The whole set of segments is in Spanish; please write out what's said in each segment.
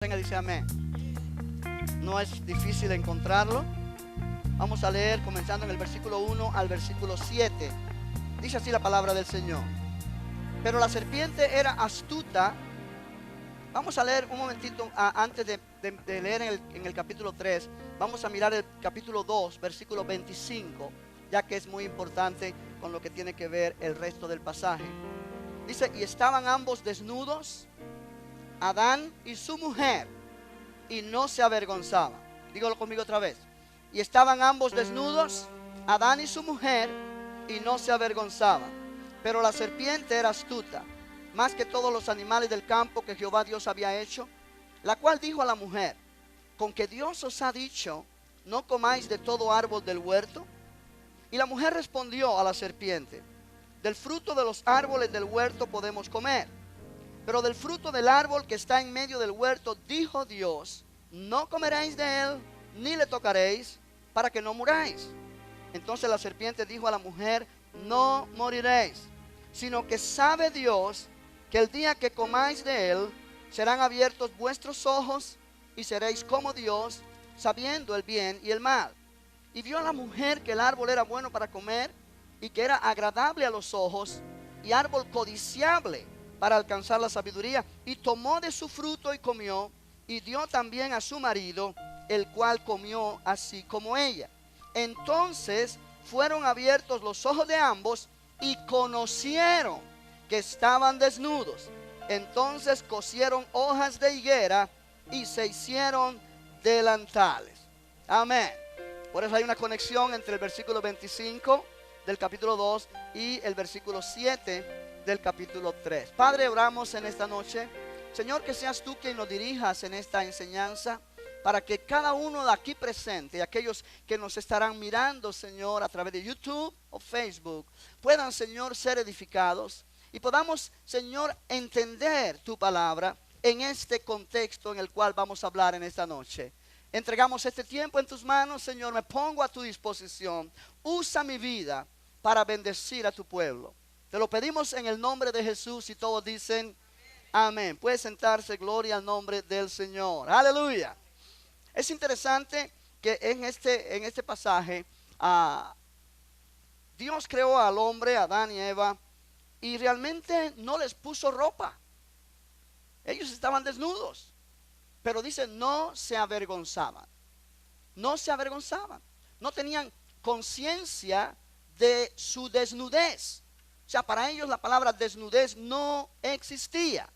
Dice amén. No es difícil encontrarlo. Vamos a leer comenzando en el versículo 1 al versículo 7. Dice así la palabra del Señor. Pero la serpiente era astuta. Vamos a leer un momentito antes de leer en el capítulo 3. Vamos a mirar el capítulo 2, versículo 25, ya que es muy importante con lo que tiene que ver el resto del pasaje. Dice, y estaban ambos desnudos, Adán y su mujer, y no se avergonzaban. Dígalo conmigo otra vez. Y estaban ambos desnudos, Adán y su mujer, y no se avergonzaban. Pero la serpiente era astuta, más que todos los animales del campo que Jehová Dios había hecho, la cual dijo a la mujer, con que Dios os ha dicho, no comáis de todo árbol del huerto. Y la mujer respondió a la serpiente, del fruto de los árboles del huerto podemos comer, pero del fruto del árbol que está en medio del huerto, dijo Dios, no comeréis de él, ni le tocaréis, para que no muráis. Entonces la serpiente dijo a la mujer, no moriréis, sino que sabe Dios que el día que comáis de él, serán abiertos vuestros ojos, y seréis como Dios, sabiendo el bien y el mal. Y vio a la mujer que el árbol era bueno para comer, y que era agradable a los ojos, y árbol codiciable para alcanzar la sabiduría, y tomó de su fruto y comió, y dio también a su marido, el cual comió así como ella. Entonces fueron abiertos los ojos de ambos, y conocieron que estaban desnudos. Entonces cosieron hojas de higuera, y se hicieron delantales. Amén. Por eso hay una conexión entre el versículo 25 del capítulo 2 y el versículo 7 del capítulo 3. Padre, oramos en esta noche, Señor, que seas tú quien nos dirijas en esta enseñanza, para que cada uno de aquí presente y aquellos que nos estarán mirando, Señor, a través de YouTube o Facebook, puedan, Señor, ser edificados y podamos, Señor, entender tu palabra en este contexto en el cual vamos a hablar en esta noche. Entregamos este tiempo en tus manos, Señor, me pongo a tu disposición. Usa mi vida para bendecir a tu pueblo. Te lo pedimos en el nombre de Jesús, y todos dicen amén. Puede sentarse, gloria al nombre del Señor. Aleluya. Es interesante que en este pasaje Dios creó al hombre, Adán y Eva, y realmente no les puso ropa. Ellos estaban desnudos, pero dice no se avergonzaban. No se avergonzaban. No tenían conciencia de su desnudez. O sea, para ellos la palabra desnudez no existía.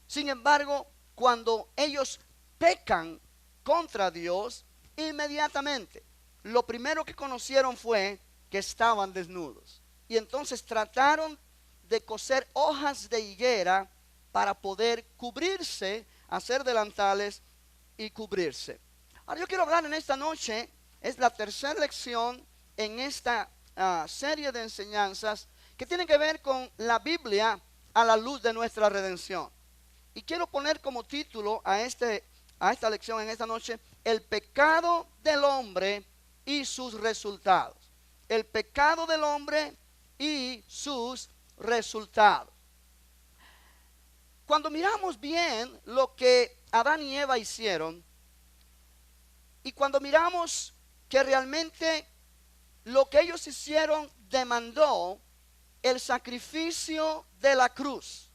Sin embargo, cuando ellos pecan contra Dios, inmediatamente lo primero que conocieron fue que estaban desnudos. Y entonces trataron de coser hojas de higuera para poder cubrirse, hacer delantales y cubrirse. Ahora yo quiero hablar en esta noche, es la tercera lección en esta serie de enseñanzas que tienen que ver con la Biblia a la luz de nuestra redención. Y quiero poner como título a esta lección en esta noche, el pecado del hombre y sus resultados. El pecado del hombre y sus resultados. Cuando miramos bien lo que Adán y Eva hicieron, y cuando miramos que realmente lo que ellos hicieron demandó el sacrificio de la cruz,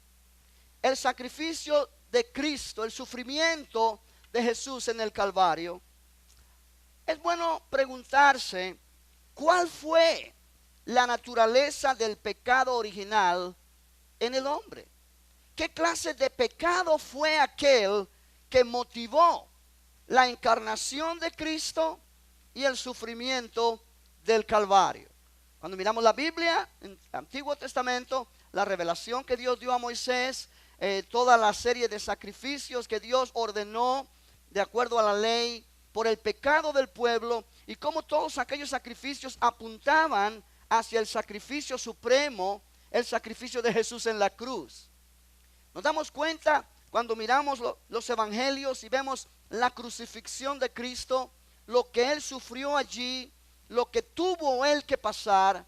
el sacrificio de Cristo, el sufrimiento de Jesús en el Calvario, es bueno preguntarse cuál fue la naturaleza del pecado original en el hombre. ¿Qué clase de pecado fue aquel que motivó la encarnación de Cristo y el sufrimiento del Calvario? Cuando miramos la Biblia, en el Antiguo Testamento, la revelación que Dios dio a Moisés, toda la serie de sacrificios que Dios ordenó de acuerdo a la ley por el pecado del pueblo, y cómo todos aquellos sacrificios apuntaban hacia el sacrificio supremo, el sacrificio de Jesús en la cruz. Nos damos cuenta cuando miramos los evangelios y vemos la crucifixión de Cristo, lo que Él sufrió allí, lo que tuvo Él que pasar.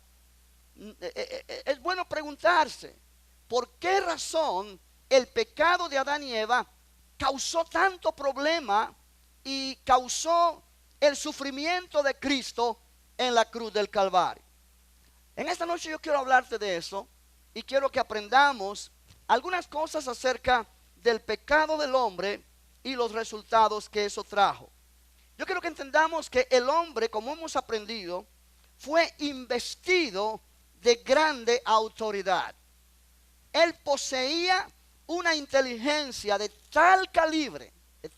Es bueno preguntarse, ¿por qué razón el pecado de Adán y Eva causó tanto problema y causó el sufrimiento de Cristo en la cruz del Calvario. En esta noche yo quiero hablarte de eso y quiero que aprendamos algunas cosas acerca del pecado del hombre y los resultados que eso trajo. Yo quiero que entendamos que el hombre, como hemos aprendido, fue investido de grande autoridad. Él poseía una inteligencia de tal calibre, de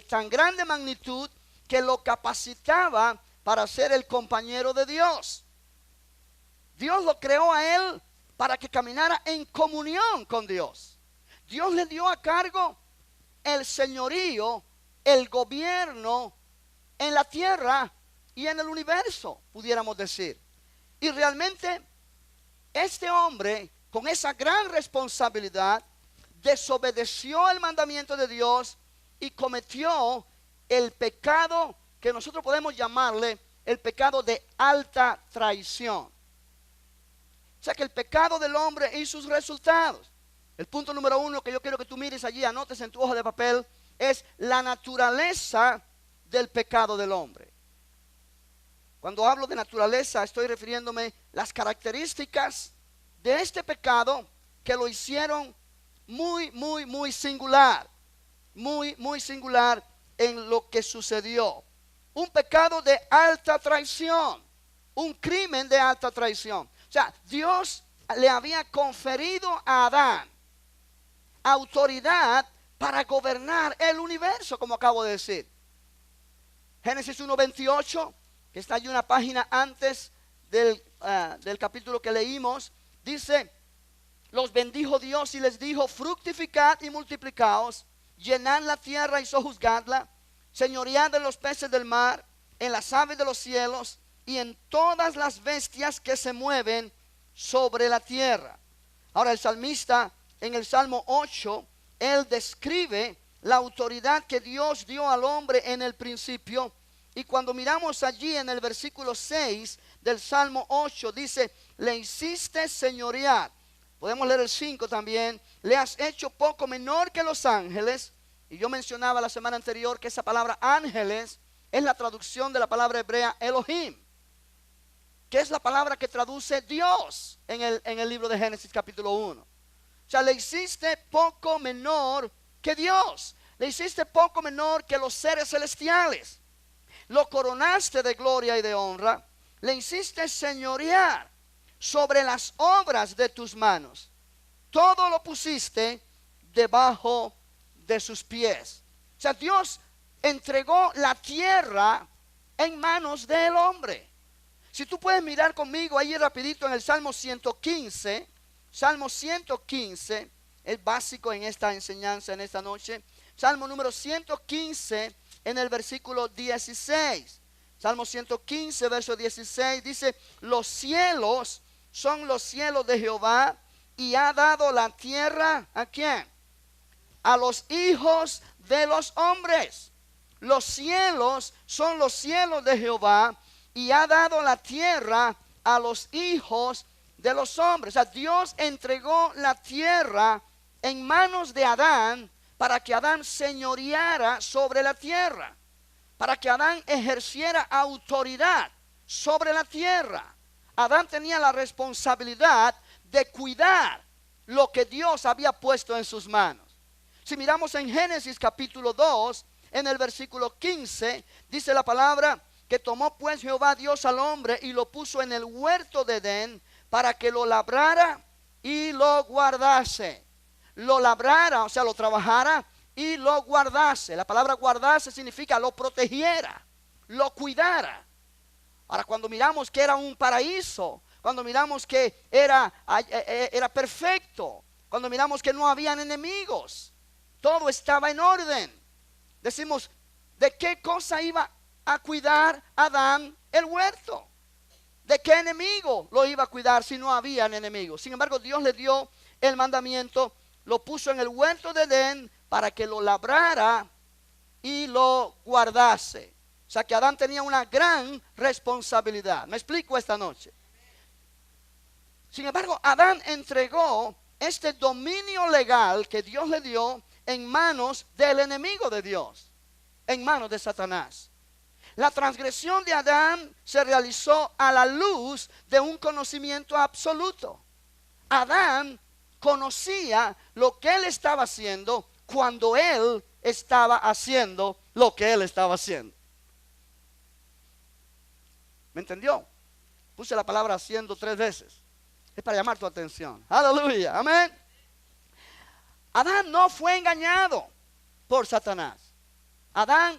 tan grande magnitud, que lo capacitaba para ser el compañero de Dios. Dios lo creó a él para que caminara en comunión con Dios. Dios le dio a cargo el señorío, el gobierno en la tierra y en el universo, pudiéramos decir. Y realmente este hombre, con esa gran responsabilidad, desobedeció el mandamiento de Dios y cometió el pecado que nosotros podemos llamarle el pecado de alta traición. O sea que el pecado del hombre y sus resultados. El punto número 1 que yo quiero que tú mires allí, anotes en tu hoja de papel, es la naturaleza del pecado del hombre. Cuando hablo de naturaleza, estoy refiriéndome a las características de este pecado que lo hicieron muy singular. Muy singular en lo que sucedió. Un pecado de alta traición. Un crimen de alta traición. O sea, Dios le había conferido a Adán autoridad para gobernar el universo, como acabo de decir. Génesis 1:28, que está allí una página antes del capítulo que leímos, dice: los bendijo Dios y les dijo: fructificad y multiplicaos, llenad la tierra y sojuzgadla, señoread en los peces del mar, en las aves de los cielos y en todas las bestias que se mueven sobre la tierra. Ahora el salmista en el Salmo 8, él describe la autoridad que Dios dio al hombre en el principio. Y cuando miramos allí en el versículo 6 del Salmo 8, dice: le hiciste señorear. Podemos leer el 5 también. Le has hecho poco menor que los ángeles. Y yo mencionaba la semana anterior que esa palabra ángeles es la traducción de la palabra hebrea Elohim, que es la palabra que traduce Dios en el libro de Génesis capítulo 1. O sea, le hiciste poco menor que Dios. Le hiciste poco menor que los seres celestiales. Lo coronaste de gloria y de honra. Le hiciste señorear sobre las obras de tus manos. Todo lo pusiste debajo de sus pies. O sea, Dios entregó la tierra en manos del hombre. Si tú puedes mirar conmigo ahí rapidito en el Salmo 115. Salmo 115 es básico en esta enseñanza en esta noche. Salmo número 115 en el versículo 16. Salmo 115 verso 16 dice: los cielos son los cielos de Jehová y ha dado la tierra ¿a quién? A los hijos de los hombres. Los cielos son los cielos de Jehová y ha dado la tierra a los hijos de los hombres. O sea, Dios entregó la tierra en manos de Adán para que Adán señoreara sobre la tierra, para que Adán ejerciera autoridad sobre la tierra. Adán tenía la responsabilidad de cuidar lo que Dios había puesto en sus manos. Si miramos en Génesis capítulo 2, en el versículo 15, dice la palabra que tomó pues Jehová Dios al hombre y lo puso en el huerto de Edén para que lo labrara y lo guardase. Lo labrara, o sea, lo trabajara y lo guardase. La palabra guardase significa lo protegiera, lo cuidara. Ahora, cuando miramos que era un paraíso, cuando miramos que era perfecto, cuando miramos que no habían enemigos, todo estaba en orden, decimos: ¿de qué cosa iba a cuidar Adán el huerto? ¿De qué enemigo lo iba a cuidar si no habían enemigos? Sin embargo, Dios le dio el mandamiento, lo puso en el huerto de Edén para que lo labrara y lo guardase. O sea que Adán tenía una gran responsabilidad. ¿Me explico esta noche? Sin embargo, Adán entregó este dominio legal que Dios le dio en manos del enemigo de Dios, en manos de Satanás. La transgresión de Adán se realizó a la luz de un conocimiento absoluto. Adán conocía lo que él estaba haciendo cuando él estaba haciendo lo que él estaba haciendo. ¿Me entendió? Puse la palabra haciendo 3 veces. Es para llamar tu atención. Aleluya, amén. Adán no fue engañado por Satanás. Adán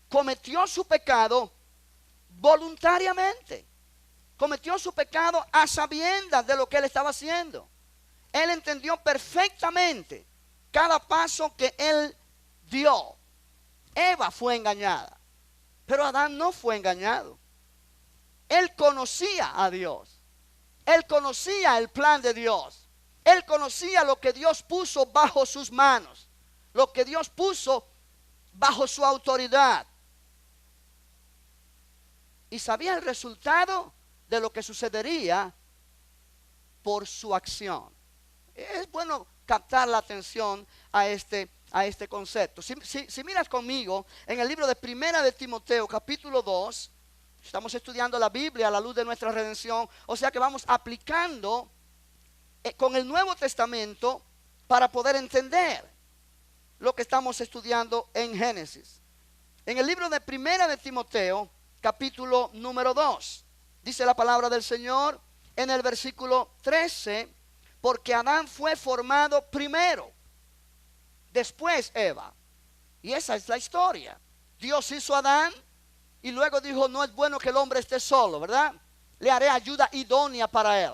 cometió su pecado voluntariamente. Cometió su pecado a sabiendas de lo que él estaba haciendo. Él entendió perfectamente cada paso que él dio. Eva fue engañada, pero Adán no fue engañado. Él conocía a Dios. Él conocía el plan de Dios. Él conocía lo que Dios puso bajo sus manos, lo que Dios puso bajo su autoridad. Y sabía el resultado de lo que sucedería por su acción. Es bueno captar la atención a este concepto. Si miras conmigo en el libro de Primera de Timoteo, capítulo 2, estamos estudiando la Biblia a la luz de nuestra redención, o sea que vamos aplicando con el Nuevo Testamento para poder entender lo que estamos estudiando en Génesis. En el libro de Primera de Timoteo, capítulo número 2, dice la palabra del Señor en el versículo 13, porque Adán fue formado primero, después Eva. Y esa es la historia. Dios hizo a Adán y luego dijo, no es bueno que el hombre esté solo, ¿verdad? Le haré ayuda idónea para él.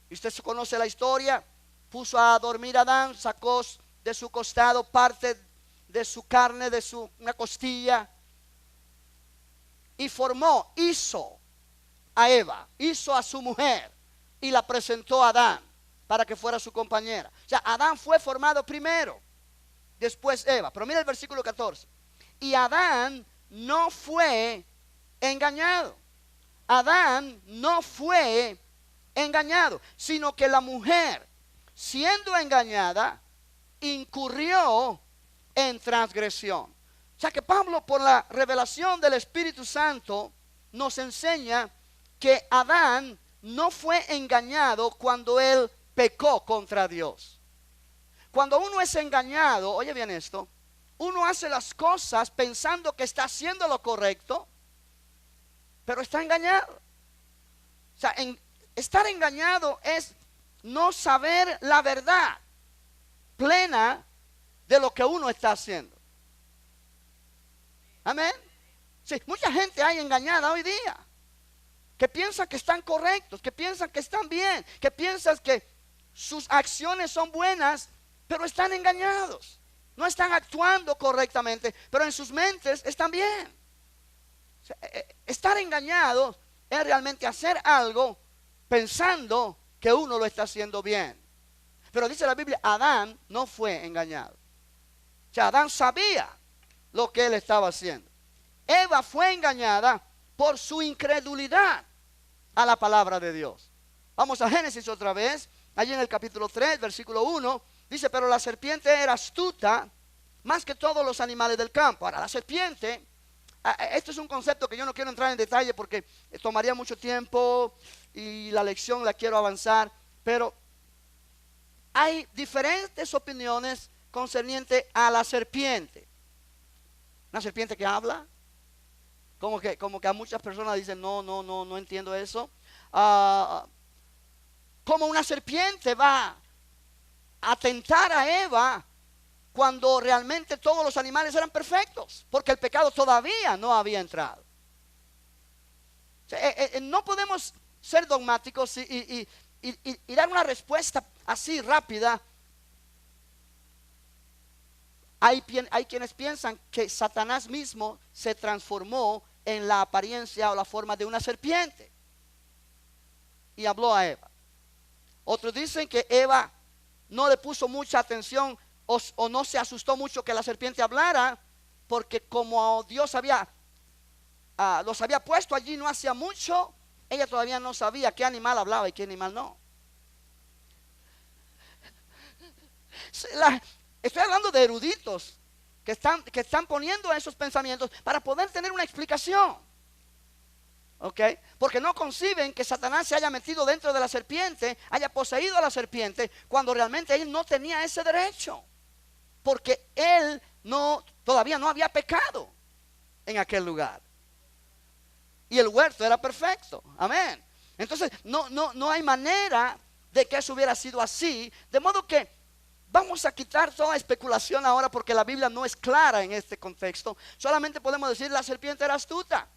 Y usted se conoce la historia. Puso a dormir a Adán, sacó de su costado parte de su carne, una costilla, y hizo a Eva, hizo a su mujer y la presentó a Adán para que fuera su compañera. O sea, Adán fue formado primero, después Eva. Pero mira el versículo 14. Y Adán no fue engañado. Adán no fue engañado, sino que la mujer, siendo engañada, incurrió en transgresión. O sea que Pablo, por la revelación del Espíritu Santo, nos enseña que Adán no fue engañado cuando él pecó contra Dios. Cuando uno es engañado, oye bien esto, uno hace las cosas pensando que está haciendo lo correcto, pero está engañado. O sea, estar engañado es no saber la verdad plena de lo que uno está haciendo. Amén. Sí, mucha gente hay engañada hoy día, que piensan que están correctos, que piensan que están bien, que piensan que sus acciones son buenas, pero están engañados. No están actuando correctamente, pero en sus mentes están bien. O sea, estar engañado es realmente hacer algo pensando que uno lo está haciendo bien. Pero dice la Biblia, Adán no fue engañado. O sea, Adán sabía lo que él estaba haciendo. Eva fue engañada por su incredulidad a la palabra de Dios. Vamos a Génesis otra vez. Allí en el capítulo 3, versículo 1, dice, pero la serpiente era astuta más que todos los animales del campo. Ahora, la serpiente, esto es un concepto que yo no quiero entrar en detalle porque tomaría mucho tiempo y la lección la quiero avanzar, pero hay diferentes opiniones concerniente a la serpiente. Una serpiente que habla, como que a muchas personas dicen, no entiendo eso. Como una serpiente va a tentar a Eva cuando realmente todos los animales eran perfectos, porque el pecado todavía no había entrado. O sea, no podemos ser dogmáticos y dar una respuesta así rápida. Hay quienes piensan que Satanás mismo se transformó en la apariencia o la forma de una serpiente y habló a Eva. Otros dicen que Eva no le puso mucha atención o no se asustó mucho que la serpiente hablara, porque como Dios los había puesto allí no hacía mucho, ella todavía no sabía qué animal hablaba y qué animal no. Estoy hablando de eruditos que están poniendo esos pensamientos para poder tener una explicación. ¿Ok? Porque no conciben que Satanás se haya metido dentro de la serpiente, haya poseído a la serpiente, cuando realmente él no tenía ese derecho. Porque él todavía no había pecado en aquel lugar. Y el huerto era perfecto. Amén. Entonces no hay manera de que eso hubiera sido así. De modo que vamos a quitar toda especulación ahora, porque la Biblia no es clara en este contexto. Solamente podemos decir la serpiente era astuta.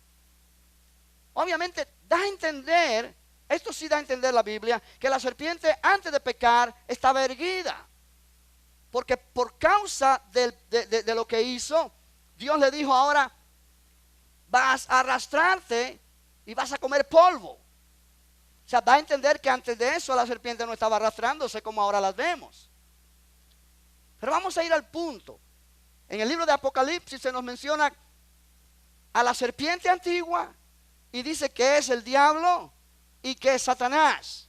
Obviamente da a entender, esto sí da a entender la Biblia, que la serpiente antes de pecar estaba erguida. Porque por causa de lo que hizo, Dios le dijo: ahora vas a arrastrarte y vas a comer polvo. O sea, da a entender que antes de eso la serpiente no estaba arrastrándose como ahora las vemos. Pero vamos a ir al punto. En el libro de Apocalipsis se nos menciona a la serpiente antigua y dice que es el diablo y que es Satanás,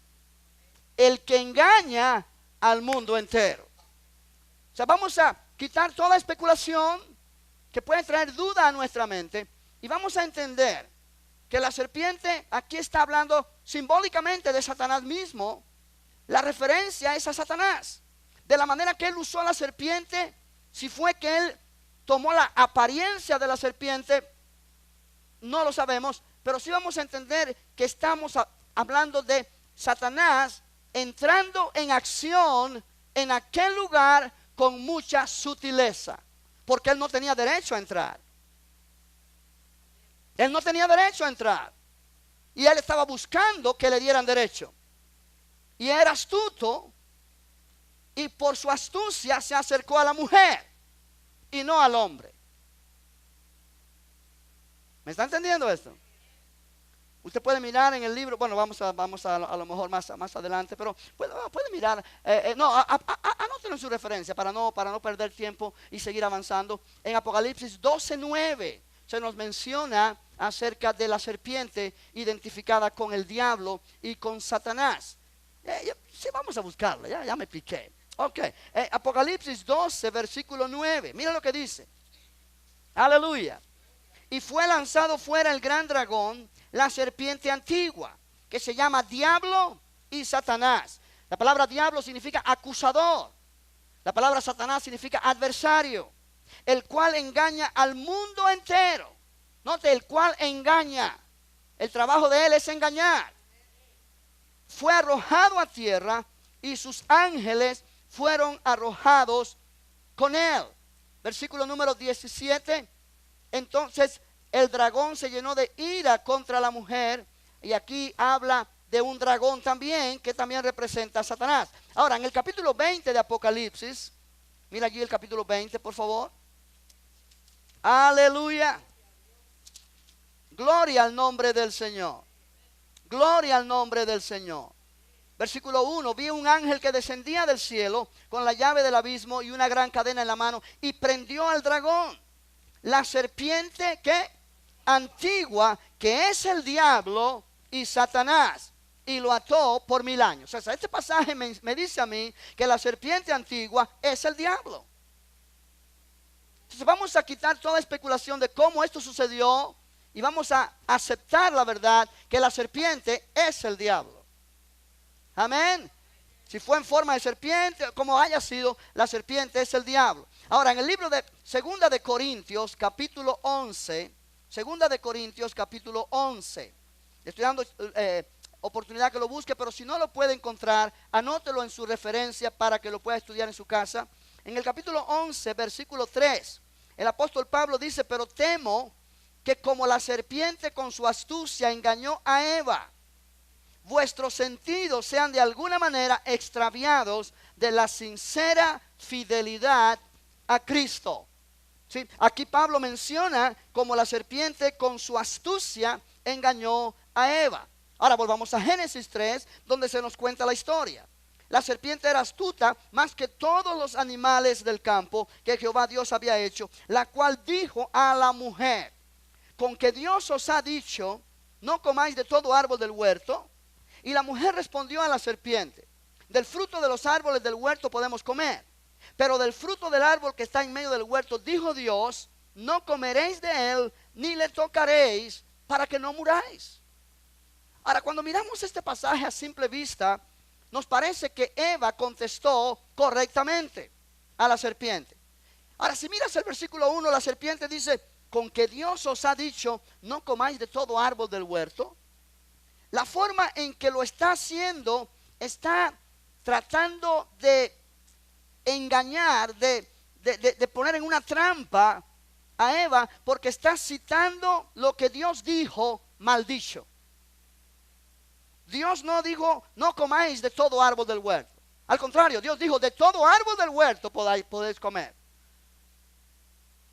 el que engaña al mundo entero. O sea, vamos a quitar toda especulación que puede traer duda a nuestra mente y vamos a entender que la serpiente aquí está hablando simbólicamente de Satanás mismo. La referencia es a Satanás. De la manera que él usó a la serpiente, si fue que él tomó la apariencia de la serpiente, no lo sabemos, pero sí vamos a entender que estamos hablando de Satanás entrando en acción en aquel lugar con mucha sutileza, porque él no tenía derecho a entrar. Él no tenía derecho a entrar. Y él estaba buscando que le dieran derecho. Y era astuto. Y por su astucia se acercó a la mujer y no al hombre. ¿Me está entendiendo esto? Usted puede mirar en el libro, bueno, vamos a lo mejor más adelante, pero puede mirar, anótelo en su referencia para no perder tiempo y seguir avanzando. En Apocalipsis 12:9 se nos menciona acerca de la serpiente identificada con el diablo y con Satanás. Sí, vamos a buscarla, ya me piqué. Ok, Apocalipsis 12, versículo 9, mira lo que dice. Aleluya. Y fue lanzado fuera el gran dragón, la serpiente antigua, que se llama Diablo y Satanás. La palabra diablo significa acusador. La palabra Satanás significa adversario, el cual engaña al mundo entero. Note, el cual engaña. El trabajo de él es engañar. Fue arrojado a tierra y sus ángeles fueron arrojados con él. Versículo número 17. Entonces el dragón se llenó de ira contra la mujer. Y aquí habla de un dragón también, que también representa a Satanás. Ahora, en el capítulo 20 de Apocalipsis, mira allí el capítulo 20, por favor. Aleluya. Gloria al nombre del Señor. Gloria al nombre del Señor. Versículo 1, vi un ángel que descendía del cielo con la llave del abismo y una gran cadena en la mano, y prendió al dragón, la serpiente que antigua, que es el diablo y Satanás, y lo ató por 1000 años. O sea, este pasaje me dice a mí que la serpiente antigua es el diablo. Entonces vamos a quitar toda especulación de cómo esto sucedió y vamos a aceptar la verdad que la serpiente es el diablo. Amén. Si fue en forma de serpiente, como haya sido, la serpiente es el diablo. Ahora, en el libro de Segunda de Corintios, capítulo 11, Segunda de Corintios, capítulo 11. Estoy dando oportunidad que lo busque, pero si no lo puede encontrar, anótelo en su referencia para que lo pueda estudiar en su casa. En el capítulo 11, versículo 3, el apóstol Pablo dice: pero temo que como la serpiente con su astucia engañó a Eva, vuestros sentidos sean de alguna manera extraviados de la sincera fidelidad a Cristo. ¿Sí? Aquí Pablo menciona como la serpiente con su astucia engañó a Eva. Ahora volvamos a Génesis 3, donde se nos cuenta la historia. La serpiente era astuta más que todos los animales del campo que Jehová Dios había hecho, la cual dijo a la mujer: con que Dios os ha dicho, no comáis de todo árbol del huerto. Y la mujer respondió a la serpiente: del fruto de los árboles del huerto podemos comer, Pero del fruto del árbol que está en medio del huerto, dijo Dios, no comeréis de él, ni le tocaréis, para que no muráis. Ahora, cuando miramos este pasaje a simple vista, nos parece que Eva contestó correctamente a la serpiente. Ahora, si miras el versículo 1, la serpiente dice, con que Dios os ha dicho, no comáis de todo árbol del huerto. La forma en que lo está haciendo, está tratando de engañar, de poner en una trampa a Eva, porque está citando lo que Dios dijo mal dicho. Dios no dijo, no comáis de todo árbol del huerto. Al contrario, Dios dijo, de todo árbol del huerto podéis comer.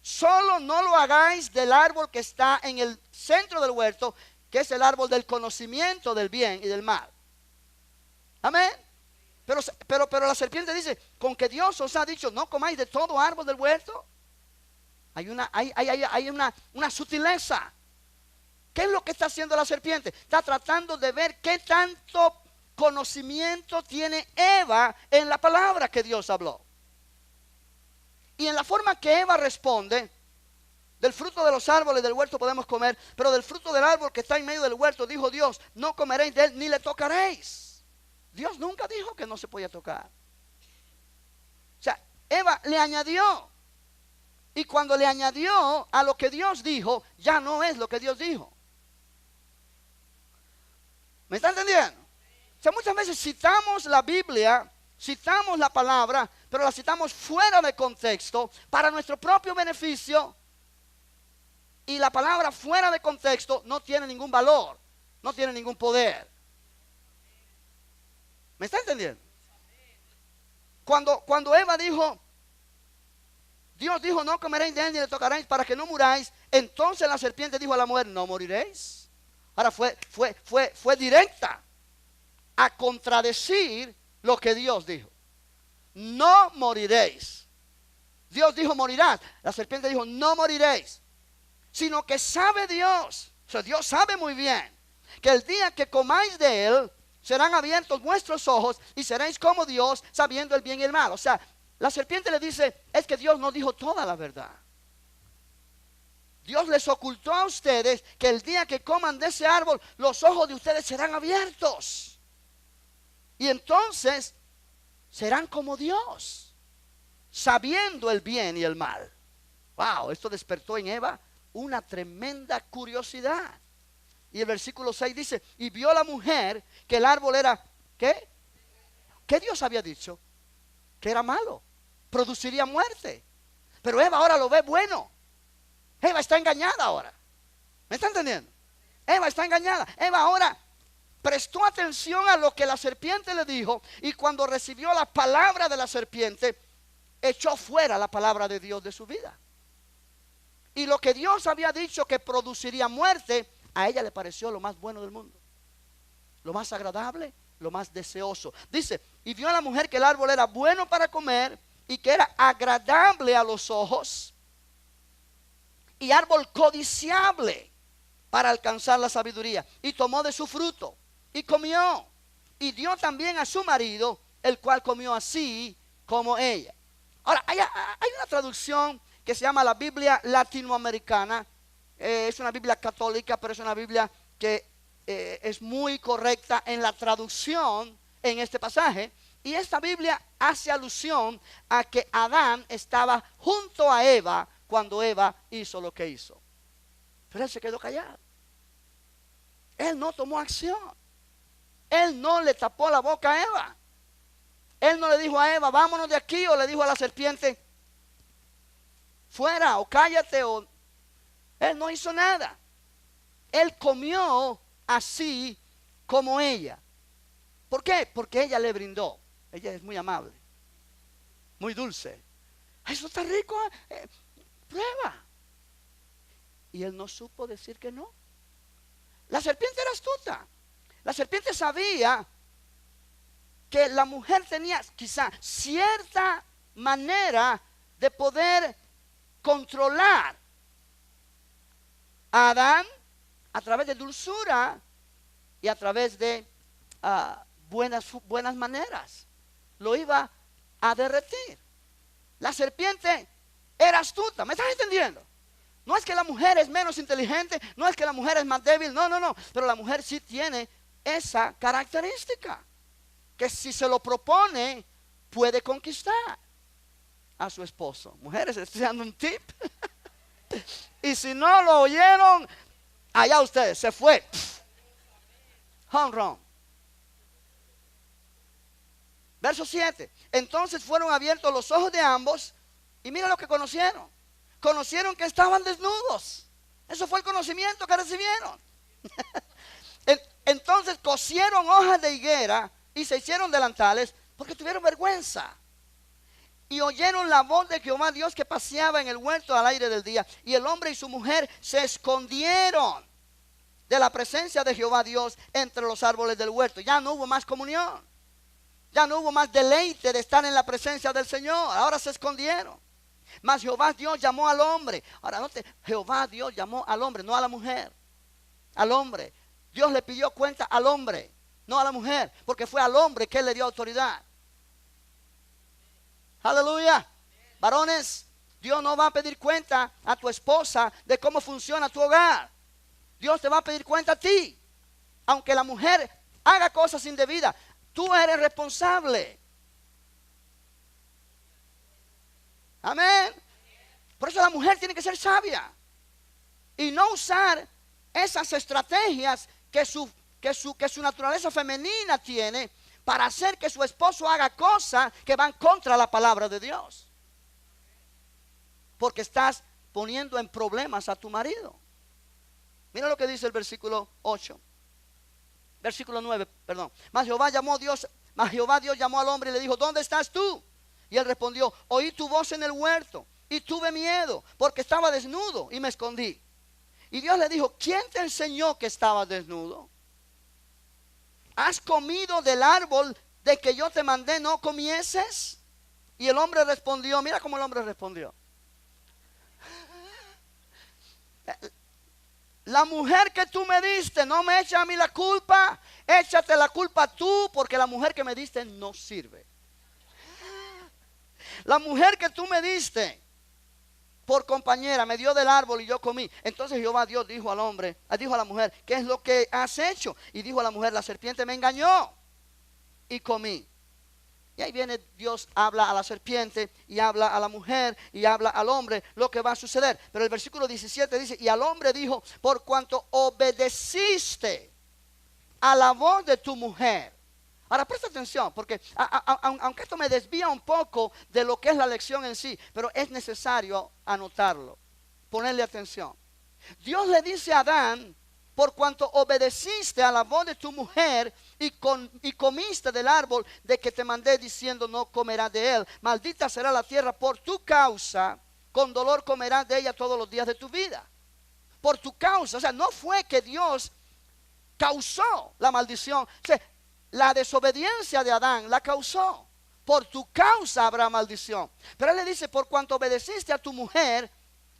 Solo no lo hagáis del árbol que está en el centro del huerto, que es el árbol del conocimiento del bien y del mal. Amén. Pero la serpiente dice, con que Dios os ha dicho, no comáis de todo árbol del huerto. Hay una sutileza. ¿Qué es lo que está haciendo la serpiente? Está tratando de ver qué tanto conocimiento tiene Eva en la palabra que Dios habló. Y en la forma que Eva responde, del fruto de los árboles del huerto podemos comer, pero del fruto del árbol que está en medio del huerto, dijo Dios, no comeréis de él ni le tocaréis. Dios nunca dijo que no se podía tocar. O sea, Eva le añadió. Y cuando le añadió a lo que Dios dijo, ya no es lo que Dios dijo. ¿Me está entendiendo? O sea, muchas veces citamos la Biblia, citamos la palabra, pero la citamos fuera de contexto para nuestro propio beneficio. Y la palabra fuera de contexto no tiene ningún valor, no tiene ningún poder. ¿Me está entendiendo? Cuando Eva dijo, Dios dijo, no comeréis de él ni le tocaréis para que no muráis. Entonces la serpiente dijo a la mujer, no moriréis. Ahora fue directa a contradecir lo que Dios dijo. No moriréis. Dios dijo morirás. La serpiente dijo no moriréis. Sino que sabe Dios, o sea, Dios sabe muy bien que el día que comáis de él, serán abiertos vuestros ojos y seréis como Dios, sabiendo el bien y el mal. O sea, la serpiente le dice, es que Dios no dijo toda la verdad. Dios les ocultó a ustedes que el día que coman de ese árbol, los ojos de ustedes serán abiertos. Y entonces serán como Dios, sabiendo el bien y el mal. Wow, esto despertó en Eva una tremenda curiosidad. Y el versículo 6 dice, y vio la mujer que el árbol era, ¿qué? ¿Qué Dios había dicho? Que era malo, produciría muerte. Pero Eva ahora lo ve bueno. Eva está engañada ahora. ¿Me está entendiendo? Eva está engañada. Eva ahora prestó atención a lo que la serpiente le dijo, y cuando recibió la palabra de la serpiente, echó fuera la palabra de Dios de su vida. Y lo que Dios había dicho que produciría muerte, a ella le pareció lo más bueno del mundo, lo más agradable, lo más deseoso. Dice, y vio a la mujer que el árbol era bueno para comer y que era agradable a los ojos y árbol codiciable para alcanzar la sabiduría, y tomó de su fruto y comió, y dio también a su marido, el cual comió así como ella. Ahora, hay una traducción que se llama la Biblia latinoamericana. Es una Biblia católica, pero es una Biblia que es muy correcta en la traducción en este pasaje. Y esta Biblia hace alusión a que Adán estaba junto a Eva cuando Eva hizo lo que hizo. Pero él se quedó callado. Él no tomó acción. Él no le tapó la boca a Eva. Él no le dijo a Eva, vámonos de aquí, o le dijo a la serpiente, fuera, o cállate, o... Él no hizo nada. Él comió así como ella. ¿Por qué? Porque ella le brindó. Ella es muy amable, muy dulce. Eso está rico, prueba. Y él no supo decir que no. La serpiente era astuta. La serpiente sabía que la mujer tenía quizá cierta manera de poder controlar a Adán a través de dulzura y a través de buenas maneras. Lo iba a derretir. La serpiente era astuta. ¿Me estás entendiendo? No es que la mujer es menos inteligente, no es que la mujer es más débil, no. Pero la mujer sí tiene esa característica, que si se lo propone, puede conquistar a su esposo. Mujeres, estoy dando un tip. Y si no lo oyeron, allá ustedes, se fue. Home run. Verso 7. Entonces fueron abiertos los ojos de ambos y mira lo que conocieron. Conocieron que estaban desnudos. Eso fue el conocimiento que recibieron. Entonces cosieron hojas de higuera y se hicieron delantales porque tuvieron vergüenza. Y oyeron la voz de Jehová Dios que paseaba en el huerto al aire del día. Y el hombre y su mujer se escondieron de la presencia de Jehová Dios entre los árboles del huerto. Ya no hubo más comunión. Ya no hubo más deleite de estar en la presencia del Señor. Ahora se escondieron. Mas Jehová Dios llamó al hombre. Ahora note, Jehová Dios llamó al hombre, no a la mujer. Al hombre. Dios le pidió cuenta al hombre, no a la mujer, porque fue al hombre que él le dio autoridad. Aleluya. Varones, Dios no va a pedir cuenta a tu esposa de cómo funciona tu hogar. Dios te va a pedir cuenta a ti. Aunque la mujer haga cosas indebidas, tú eres responsable. Amén. Por eso la mujer tiene que ser sabia y no usar esas estrategias que su naturaleza femenina tiene para hacer que su esposo haga cosas que van contra la palabra de Dios. Porque estás poniendo en problemas a tu marido. Mira lo que dice el versículo 8. Versículo 9, perdón. Mas Jehová Dios llamó al hombre y le dijo: ¿dónde estás tú? Y él respondió: oí tu voz en el huerto y tuve miedo porque estaba desnudo y me escondí. Y Dios le dijo: ¿quién te enseñó que estabas desnudo? ¿Has comido del árbol de que yo te mandé no comieses? Y el hombre respondió, mira cómo el hombre respondió: la mujer que tú me diste no me echa a mí la culpa, échate la culpa tú, porque la mujer que me diste no sirve. La mujer que tú me diste por compañera me dio del árbol y yo comí. Entonces Jehová Dios dijo al hombre, dijo a la mujer: ¿qué es lo que has hecho? Y dijo a la mujer: la serpiente me engañó y comí. Y ahí viene Dios, habla a la serpiente y habla a la mujer y habla al hombre lo que va a suceder. Pero el versículo 17 dice: y al hombre dijo: por cuanto obedeciste a la voz de tu mujer. Ahora presta atención, porque aunque esto me desvía un poco de lo que es la lección en sí, pero es necesario anotarlo, ponerle atención. Dios le dice a Adán: por cuanto obedeciste a la voz de tu mujer y comiste del árbol de que te mandé diciendo: no comerás de él, maldita será la tierra por tu causa, con dolor comerás de ella todos los días de tu vida. Por tu causa, o sea, no fue que Dios causó la maldición, o sea, la desobediencia de Adán la causó. Por tu causa habrá maldición. Pero él le dice: por cuanto obedeciste a tu mujer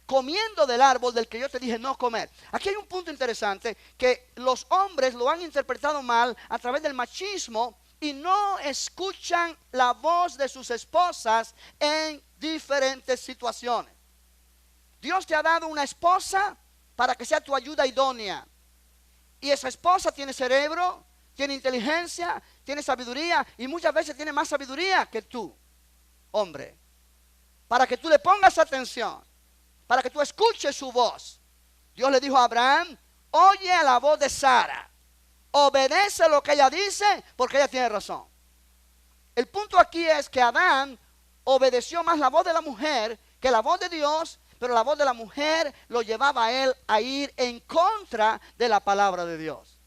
comiendo del árbol del que yo te dije no comer. Aquí hay un punto interesante, que los hombres lo han interpretado mal a través del machismo y no escuchan la voz de sus esposas en diferentes situaciones. Dios te ha dado una esposa para que sea tu ayuda idónea, y esa esposa tiene cerebro, tiene inteligencia, tiene sabiduría, y muchas veces tiene más sabiduría que tú, hombre, para que tú le pongas atención, para que tú escuches su voz. Dios le dijo a Abraham: oye a la voz de Sara, obedece lo que ella dice, porque ella tiene razón. El punto aquí es que Adán obedeció más la voz de la mujer que la voz de Dios, pero la voz de la mujer lo llevaba a él a ir en contra de la palabra de Dios.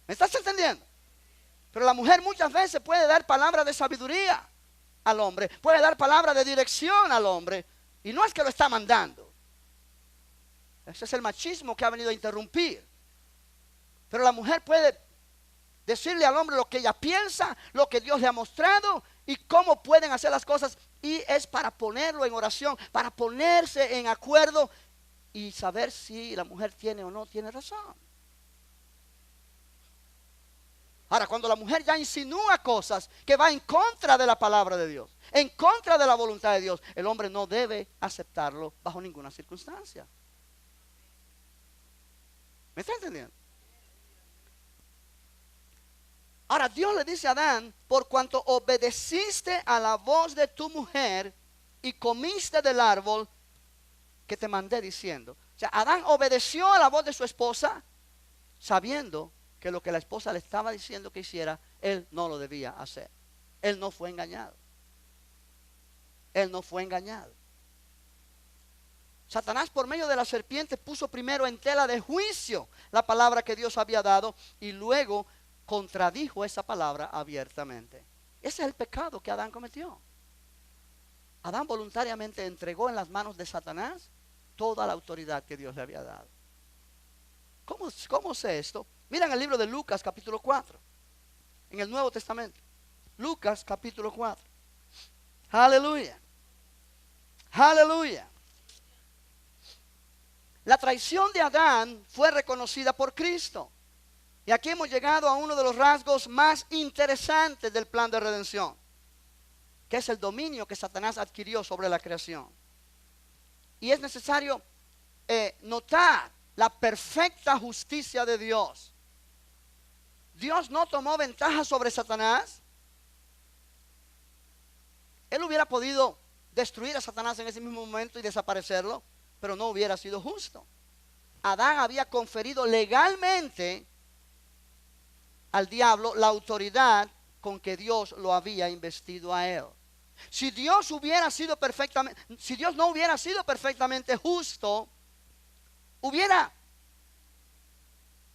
¿Me estás entendiendo? Pero la mujer muchas veces puede dar palabra de sabiduría al hombre, puede dar palabra de dirección al hombre, y no es que lo está mandando. Ese es el machismo que ha venido a interrumpir. Pero la mujer puede decirle al hombre lo que ella piensa, lo que Dios le ha mostrado y cómo pueden hacer las cosas. Y es para ponerlo en oración, para ponerse en acuerdo y saber si la mujer tiene o no tiene razón. Ahora, cuando la mujer ya insinúa cosas que va en contra de la palabra de Dios, en contra de la voluntad de Dios, el hombre no debe aceptarlo bajo ninguna circunstancia. ¿Me está entendiendo? Ahora Dios le dice a Adán: por cuanto obedeciste a la voz de tu mujer y comiste del árbol que te mandé diciendo. O sea, Adán obedeció a la voz de su esposa, sabiendo que lo que la esposa le estaba diciendo que hiciera, él no lo debía hacer. Él no fue engañado. Él no fue engañado. Satanás, por medio de la serpiente, puso primero en tela de juicio la palabra que Dios había dado y luego contradijo esa palabra abiertamente. Ese es el pecado que Adán cometió. Adán voluntariamente entregó en las manos de Satanás toda la autoridad que Dios le había dado. ¿Cómo sé esto? Miren el libro de Lucas capítulo 4, en el Nuevo Testamento. Lucas capítulo 4. Aleluya. Aleluya. La traición de Adán fue reconocida por Cristo. Y aquí hemos llegado a uno de los rasgos más interesantes del plan de redención, que es el dominio que Satanás adquirió sobre la creación. Y es necesario notar la perfecta justicia de Dios. Dios no tomó ventaja sobre Satanás. Él hubiera podido destruir a Satanás en ese mismo momento y desaparecerlo, pero no hubiera sido justo. Adán había conferido legalmente al diablo la autoridad con que Dios lo había investido a él. Si Dios no hubiera sido perfectamente justo, hubiera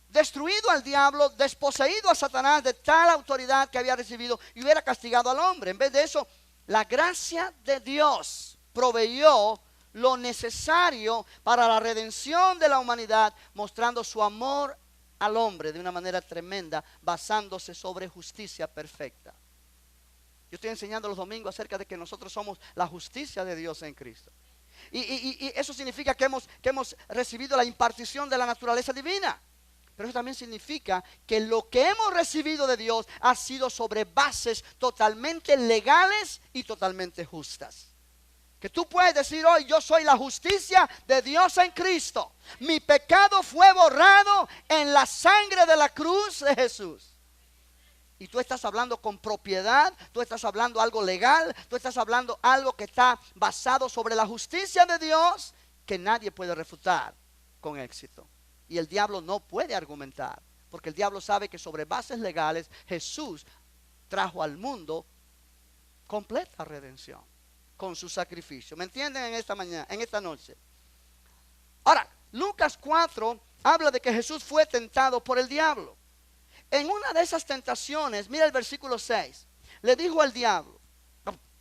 destruido al diablo, desposeído a Satanás de tal autoridad que había recibido y hubiera castigado al hombre. En vez de eso, la gracia de Dios proveyó lo necesario para la redención de la humanidad, mostrando su amor al hombre de una manera tremenda, basándose sobre justicia perfecta. Yo estoy enseñando los domingos acerca de que nosotros somos la justicia de Dios en Cristo. Y eso significa que hemos recibido la impartición de la naturaleza divina. Pero eso también significa que lo que hemos recibido de Dios ha sido sobre bases totalmente legales y totalmente justas. Que tú puedes decir hoy: yo soy la justicia de Dios en Cristo. Mi pecado fue borrado en la sangre de la cruz de Jesús. Y tú estás hablando con propiedad, tú estás hablando algo legal, tú estás hablando algo que está basado sobre la justicia de Dios, que nadie puede refutar con éxito. Y el diablo no puede argumentar, porque el diablo sabe que sobre bases legales Jesús trajo al mundo completa redención con su sacrificio. ¿Me entienden en esta mañana, en esta noche? Ahora, Lucas 4 habla de que Jesús fue tentado por el diablo. En una de esas tentaciones, mira el versículo 6, le dijo al diablo,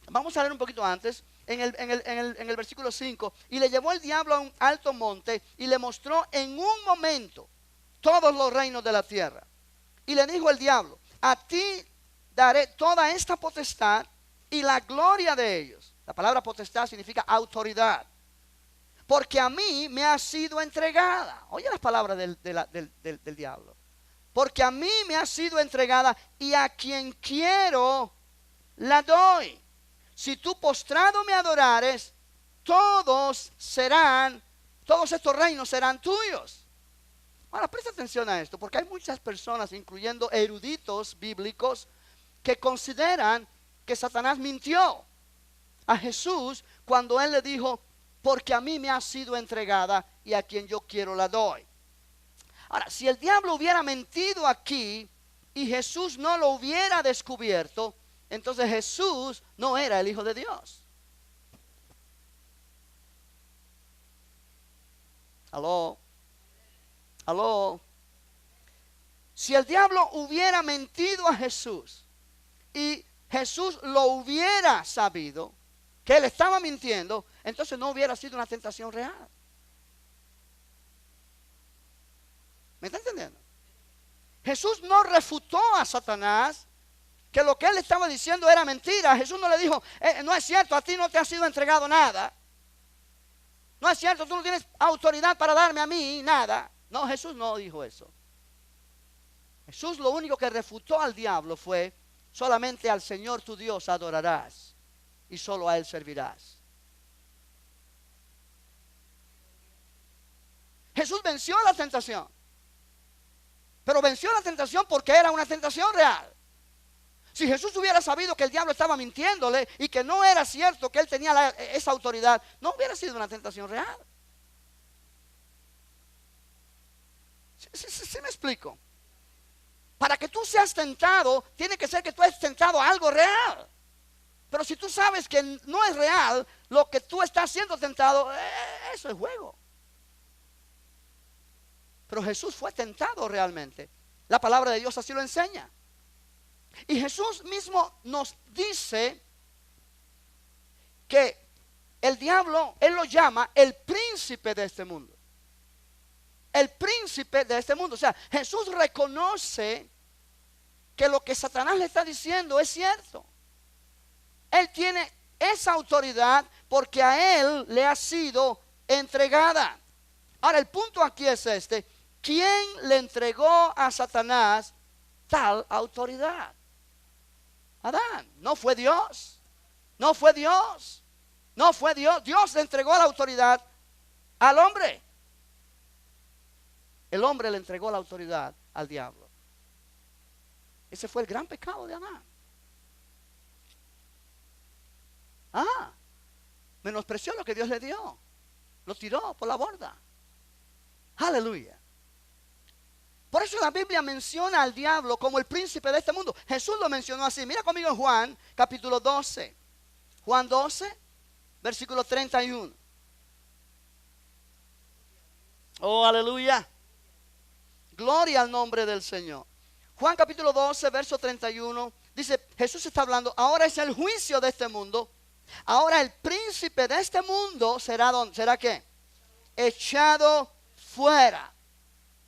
vamos a leer un poquito antes, en el versículo 5, y le llevó el diablo a un alto monte y le mostró en un momento todos los reinos de la tierra. Y le dijo el diablo: a ti daré toda esta potestad y la gloria de ellos. La palabra potestad significa autoridad. Porque a mí me ha sido entregada. Oye las palabras del diablo. Porque a mí me ha sido entregada y a quien quiero la doy. Si tú postrado me adorares, todos estos reinos serán tuyos. Ahora presta atención a esto, porque hay muchas personas, incluyendo eruditos bíblicos, que consideran que Satanás mintió a Jesús cuando él le dijo: porque a mí me ha sido entregada y a quien yo quiero la doy. Ahora, si el diablo hubiera mentido aquí y Jesús no lo hubiera descubierto, entonces Jesús no era el Hijo de Dios. Aló. Si el diablo hubiera mentido a Jesús y Jesús lo hubiera sabido que él estaba mintiendo, entonces no hubiera sido una tentación real. ¿Me está entendiendo? Jesús no refutó a Satanás que lo que él estaba diciendo era mentira. Jesús no le dijo: no es cierto, a ti no te ha sido entregado nada. No es cierto, tú no tienes autoridad para darme a mí nada. No, Jesús no dijo eso. Jesús lo único que refutó al diablo fue: solamente al Señor tu Dios adorarás y solo a Él servirás. Jesús venció la tentación, pero venció la tentación porque era una tentación real. Si Jesús hubiera sabido que el diablo estaba mintiéndole y que no era cierto que él tenía esa autoridad, no hubiera sido una tentación real. ¿Sí me explico? Para que tú seas tentado, tiene que ser que tú hayas tentado a algo real. Pero si tú sabes que no es real lo que tú estás siendo tentado, eso es juego. Pero Jesús fue tentado realmente. La palabra de Dios así lo enseña. Y Jesús mismo nos dice que el diablo, Él lo llama el príncipe de este mundo. El príncipe de este mundo. O sea, Jesús reconoce que lo que Satanás le está diciendo es cierto. Él tiene esa autoridad porque a Él le ha sido entregada. Ahora, el punto aquí es este: ¿quién le entregó a Satanás tal autoridad? Adán. No fue Dios. No fue Dios. No fue Dios. Dios le entregó la autoridad al hombre. El hombre le entregó la autoridad al diablo. Ese fue el gran pecado de Adán. Menospreció lo que Dios le dio. Lo tiró por la borda. Aleluya. Por eso la Biblia menciona al diablo como el príncipe de este mundo. Jesús lo mencionó así. Mira conmigo en Juan capítulo 12. Juan 12, versículo 31. Oh, aleluya. Gloria al nombre del Señor. Juan capítulo 12, verso 31. Dice, Jesús está hablando: ahora es el juicio de este mundo. Ahora el príncipe de este mundo será ¿dónde? ¿Será qué? Echado fuera.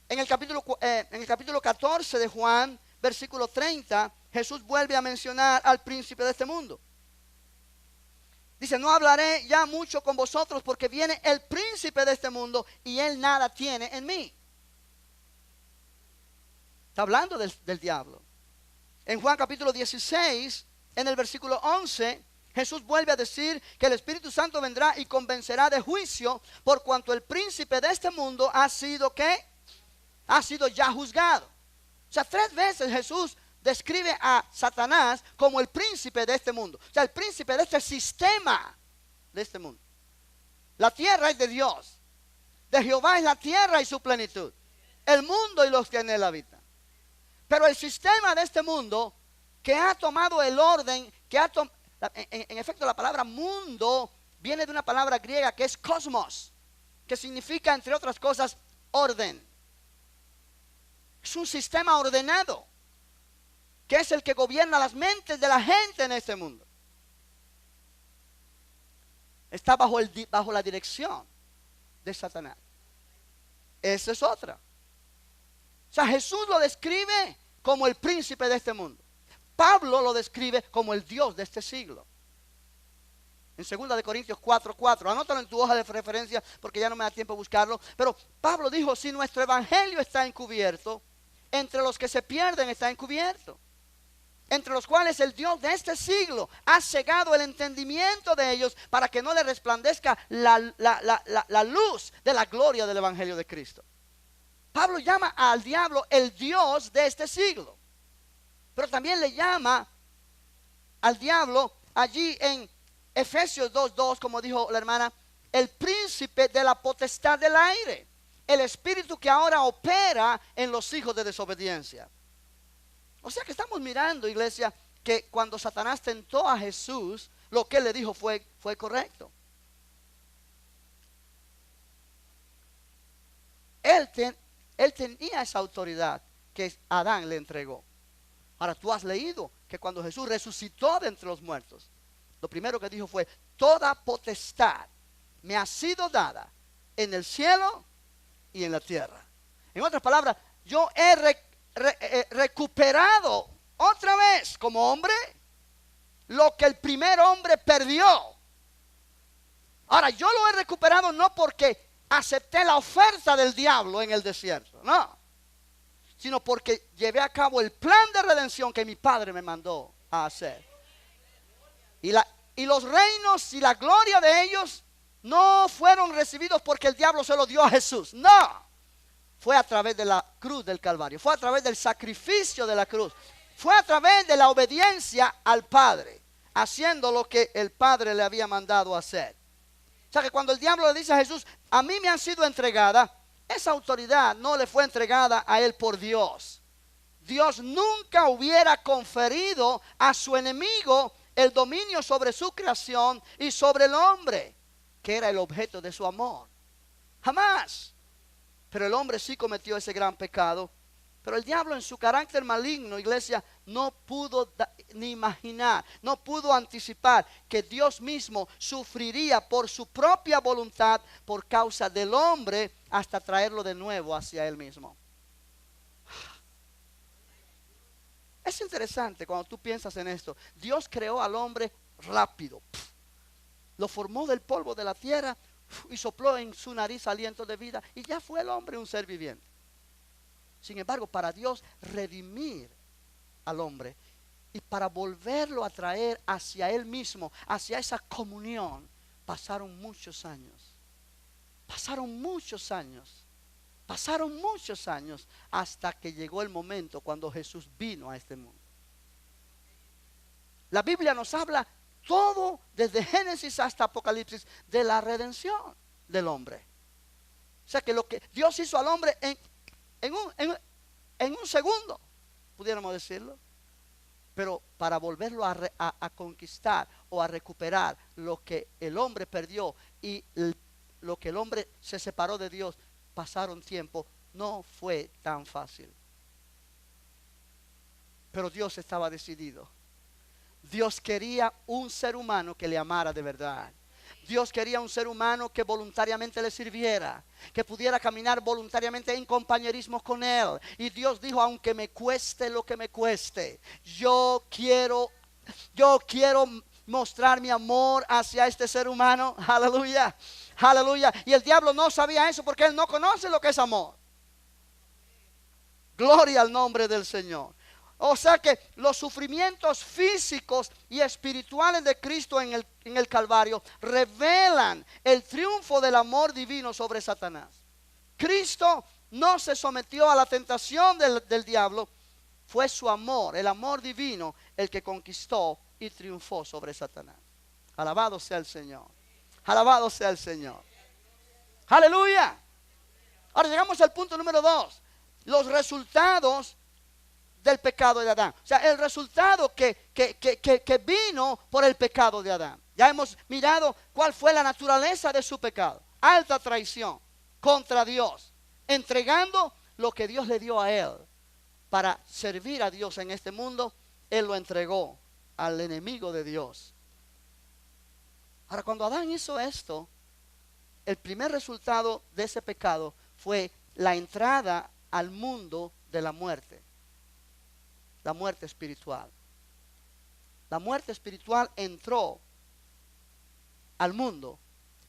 En el capítulo 14 de Juan, versículo 30, Jesús vuelve a mencionar al príncipe de este mundo. Dice: no hablaré ya mucho con vosotros, porque viene el príncipe de este mundo y él nada tiene en mí. Está hablando del diablo. En Juan capítulo 16, en el versículo 11, Jesús vuelve a decir que el Espíritu Santo vendrá y convencerá de juicio, por cuanto el príncipe de este mundo ha sido ¿qué? Ha sido ya juzgado. O sea, 3 veces Jesús describe a Satanás como el príncipe de este mundo. O sea, el príncipe de este sistema de este mundo. La tierra es de Dios. De Jehová es la tierra y su plenitud. El mundo y los que en él habitan. Pero el sistema de este mundo, que ha tomado el orden, en efecto la palabra mundo viene de una palabra griega que es cosmos, que significa, entre otras cosas, orden. Es un sistema ordenado, que es el que gobierna las mentes de la gente en este mundo. Está bajo la dirección de Satanás. Esa es otra. O sea, Jesús lo describe como el príncipe de este mundo. Pablo lo describe como el Dios de este siglo. En 2 Corintios 4:4. Anótalo en tu hoja de referencia porque ya no me da tiempo a buscarlo. Pero Pablo dijo: si nuestro evangelio está encubierto, entre los que se pierden está encubierto, entre los cuales el Dios de este siglo ha cegado el entendimiento de ellos, para que no les resplandezca la luz de la gloria del evangelio de Cristo. Pablo llama al diablo el Dios de este siglo, pero también le llama al diablo allí en Efesios 2:2, como dijo la hermana, el príncipe de la potestad del aire, el espíritu que ahora opera en los hijos de desobediencia. O sea que estamos mirando, iglesia, que cuando Satanás tentó a Jesús, lo que él le dijo fue correcto. Él tenía esa autoridad que Adán le entregó. Ahora, tú has leído que cuando Jesús resucitó de entre los muertos, lo primero que dijo fue: toda potestad me ha sido dada en el cielo y en la tierra. En otras palabras, yo he recuperado otra vez como hombre lo que el primer hombre perdió. Ahora, yo lo he recuperado no porque acepté la oferta del diablo en el desierto, no. sino porque llevé a cabo el plan de redención que mi Padre me mandó a hacer. Y los reinos y la gloria de ellos no fueron recibidos porque el diablo se los dio a Jesús. No, fue a través de la cruz del Calvario, fue a través del sacrificio de la cruz, fue a través de la obediencia al Padre, haciendo lo que el Padre le había mandado hacer. O sea que cuando el diablo le dice a Jesús, a mí me han sido entregada, esa autoridad no le fue entregada a él por Dios. Dios nunca hubiera conferido a su enemigo el dominio sobre su creación y sobre el hombre, que era el objeto de su amor. Jamás. Pero el hombre sí cometió ese gran pecado. Pero el diablo, en su carácter maligno, iglesia, no pudo ni imaginar, no pudo anticipar que Dios mismo sufriría por su propia voluntad por causa del hombre hasta traerlo de nuevo hacia él mismo. Es interesante cuando tú piensas en esto. Dios creó al hombre rápido. Lo formó del polvo de la tierra y sopló en su nariz aliento de vida. Y ya fue el hombre un ser viviente. Sin embargo, para Dios redimir al hombre y para volverlo a traer hacia él mismo, hacia esa comunión, pasaron muchos años. Pasaron muchos años. Pasaron muchos años hasta que llegó el momento cuando Jesús vino a este mundo. La Biblia nos habla todo desde Génesis hasta Apocalipsis de la redención del hombre. O sea que lo que Dios hizo al hombre en un segundo, pudiéramos decirlo, pero para volverlo a conquistar o a recuperar lo que el hombre perdió y lo que el hombre se separó de Dios, pasaron tiempo, no fue tan fácil. Pero Dios estaba decidido. Dios quería un ser humano que le amara de verdad. Dios quería un ser humano que voluntariamente le sirviera, que pudiera caminar voluntariamente en compañerismo con él. Y Dios dijo, aunque me cueste lo que me cueste, yo quiero mostrar mi amor hacia este ser humano. Aleluya, aleluya. Y el diablo no sabía eso porque él no conoce lo que es amor. Gloria al nombre del Señor. O sea que los sufrimientos físicos y espirituales de Cristo en el Calvario revelan el triunfo del amor divino sobre Satanás. Cristo no se sometió a la tentación del diablo. Fue su amor, el amor divino, el que conquistó y triunfó sobre Satanás. Alabado sea el Señor. Alabado sea el Señor. Aleluya. Ahora llegamos al punto número 2. Los resultados del pecado de Adán. O sea, el resultado que vino por el pecado de Adán. Ya hemos mirado cuál fue la naturaleza de su pecado. Alta traición contra Dios, entregando lo que Dios le dio a él para servir a Dios en este mundo. Él lo entregó al enemigo de Dios. Ahora, cuando Adán hizo esto, el primer resultado de ese pecado fue la entrada al mundo de la muerte. La muerte espiritual. La muerte espiritual entró al mundo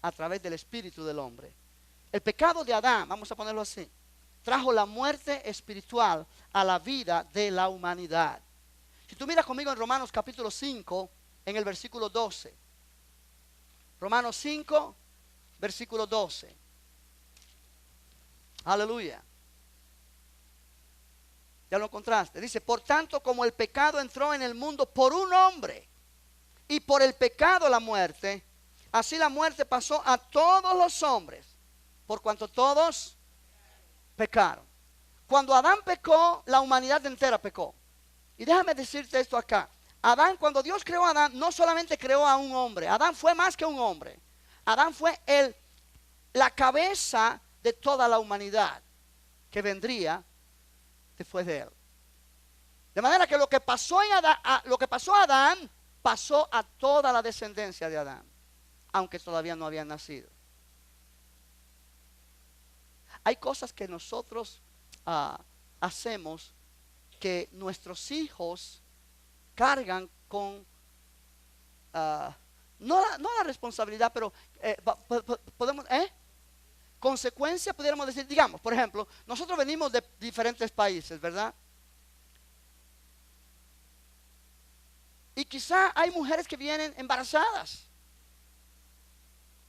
a través del espíritu del hombre. El pecado de Adán, vamos a ponerlo así, trajo la muerte espiritual a la vida de la humanidad. Si tú miras conmigo en Romanos capítulo 5, en el versículo 12. Romanos 5, versículo 12. Aleluya. Ya lo encontraste. Dice, por tanto, como el pecado entró en el mundo por un hombre, y por el pecado la muerte, así la muerte pasó a todos los hombres, por cuanto todos pecaron. Cuando Adán pecó, la humanidad entera pecó. Y déjame decirte esto acá. Adán, cuando Dios creó a Adán, no solamente creó a un hombre. Adán fue más que un hombre. Adán fue la cabeza de toda la humanidad que vendría después de él. De manera que lo que pasó a Adán pasó a toda la descendencia de Adán, aunque todavía no habían nacido. Hay cosas que nosotros hacemos que nuestros hijos cargan con no la responsabilidad, pero podemos consecuencia, pudiéramos decir, digamos, por ejemplo, nosotros venimos de diferentes países, ¿verdad? Y quizá hay mujeres que vienen embarazadas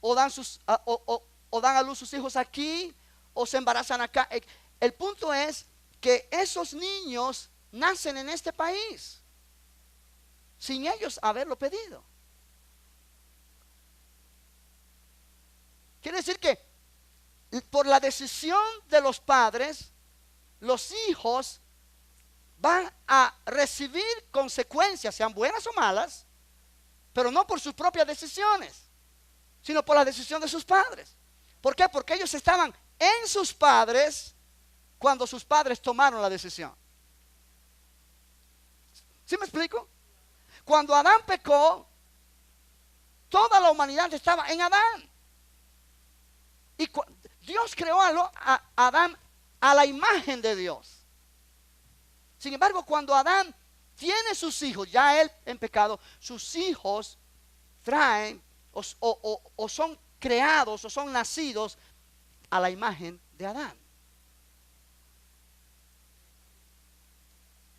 o dan a luz sus hijos aquí o se embarazan acá. El punto es que esos niños nacen en este país sin ellos haberlo pedido. Quiere decir que por la decisión de los padres, los hijos van a recibir consecuencias, sean buenas o malas, pero no por sus propias decisiones, sino por la decisión de sus padres. ¿Por qué? Porque ellos estaban en sus padres cuando sus padres tomaron la decisión. ¿Sí me explico? Cuando Adán pecó, toda la humanidad estaba en Adán. Y Dios creó a Adán a la imagen de Dios. Sin embargo, cuando Adán tiene sus hijos, ya él en pecado, sus hijos traen o son creados o son nacidos a la imagen de Adán.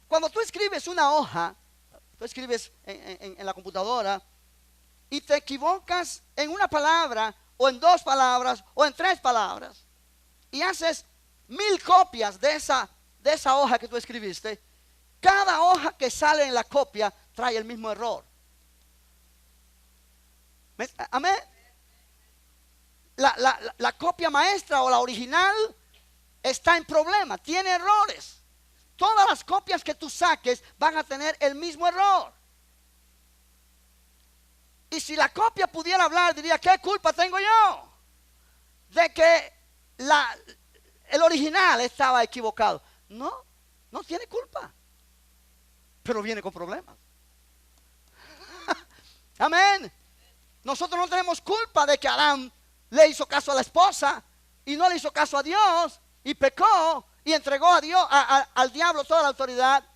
Cuando tú escribes una hoja, tú escribes en la computadora y te equivocas en una palabra o en 2 palabras o en 3 palabras y haces 1000 copias de esa hoja que tú escribiste, cada hoja que sale en la copia trae el mismo error. Amén. La copia maestra o la original está en problema, tiene errores. Todas las copias que tú saques van a tener el mismo error. Y si la copia pudiera hablar, diría, ¿qué culpa tengo yo de que el original estaba equivocado? No tiene culpa, pero viene con problemas. Amén. Nosotros no tenemos culpa de que Adán le hizo caso a la esposa y no le hizo caso a Dios y pecó y entregó a Dios, al diablo toda la autoridad.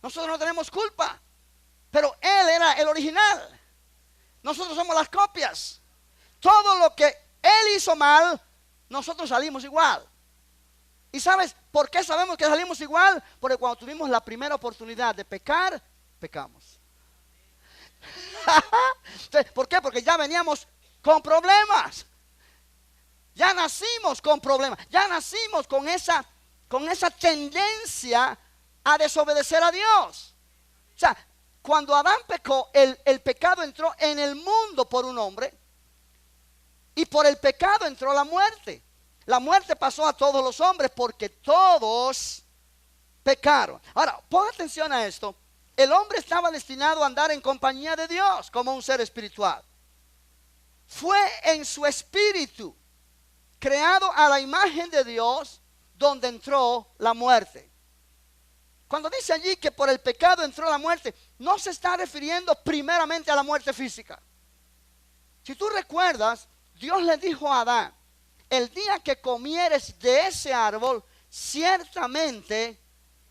Nosotros no tenemos culpa, pero él era el original. Nosotros somos las copias. Todo lo que él hizo mal, nosotros salimos igual. ¿Y sabes por qué sabemos que salimos igual? Porque cuando tuvimos la primera oportunidad de pecar, pecamos. ¿Por qué? Porque ya veníamos con problemas. Ya nacimos con problemas. Ya nacimos con esa tendencia a desobedecer a Dios. O sea, cuando Adán pecó, el pecado entró en el mundo por un hombre. Y por el pecado entró la muerte. La muerte pasó a todos los hombres porque todos pecaron. Ahora, pon atención a esto. El hombre estaba destinado a andar en compañía de Dios como un ser espiritual. Fue en su espíritu, creado a la imagen de Dios, donde entró la muerte. Cuando dice allí que por el pecado entró la muerte, no se está refiriendo primeramente a la muerte física. Si tú recuerdas, Dios le dijo a Adán, el día que comieres de ese árbol, ciertamente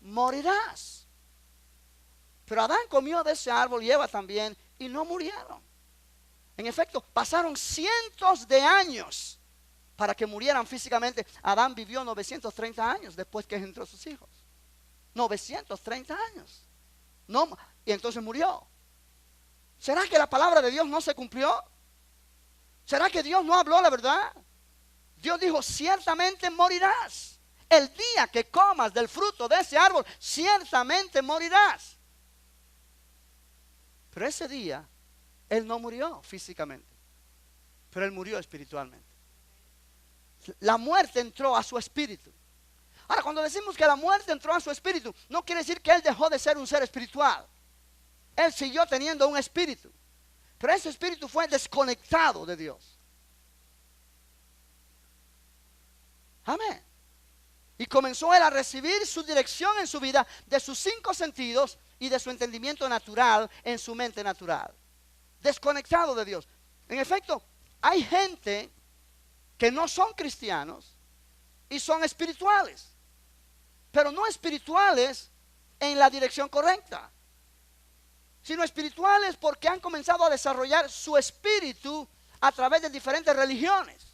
morirás. Pero Adán comió de ese árbol y Eva también, y no murieron. En efecto, pasaron cientos de años para que murieran físicamente. Adán vivió 930 años después que entró sus hijos. 930 años. Y entonces murió. ¿Será que la palabra de Dios no se cumplió? ¿Será que Dios no habló la verdad? Dios dijo, ciertamente morirás. El día que comas del fruto de ese árbol, ciertamente morirás. Pero ese día, él no murió físicamente, pero él murió espiritualmente. La muerte entró a su espíritu. Ahora, cuando decimos que la muerte entró a su espíritu, no quiere decir que él dejó de ser un ser espiritual. Él siguió teniendo un espíritu, pero ese espíritu fue desconectado de Dios. Amén. Y comenzó él a recibir su dirección en su vida de sus 5 sentidos y de su entendimiento natural en su mente natural. Desconectado de Dios. En efecto, hay gente que no son cristianos y son espirituales, pero no espirituales en la dirección correcta, sino espirituales porque han comenzado a desarrollar su espíritu a través de diferentes religiones.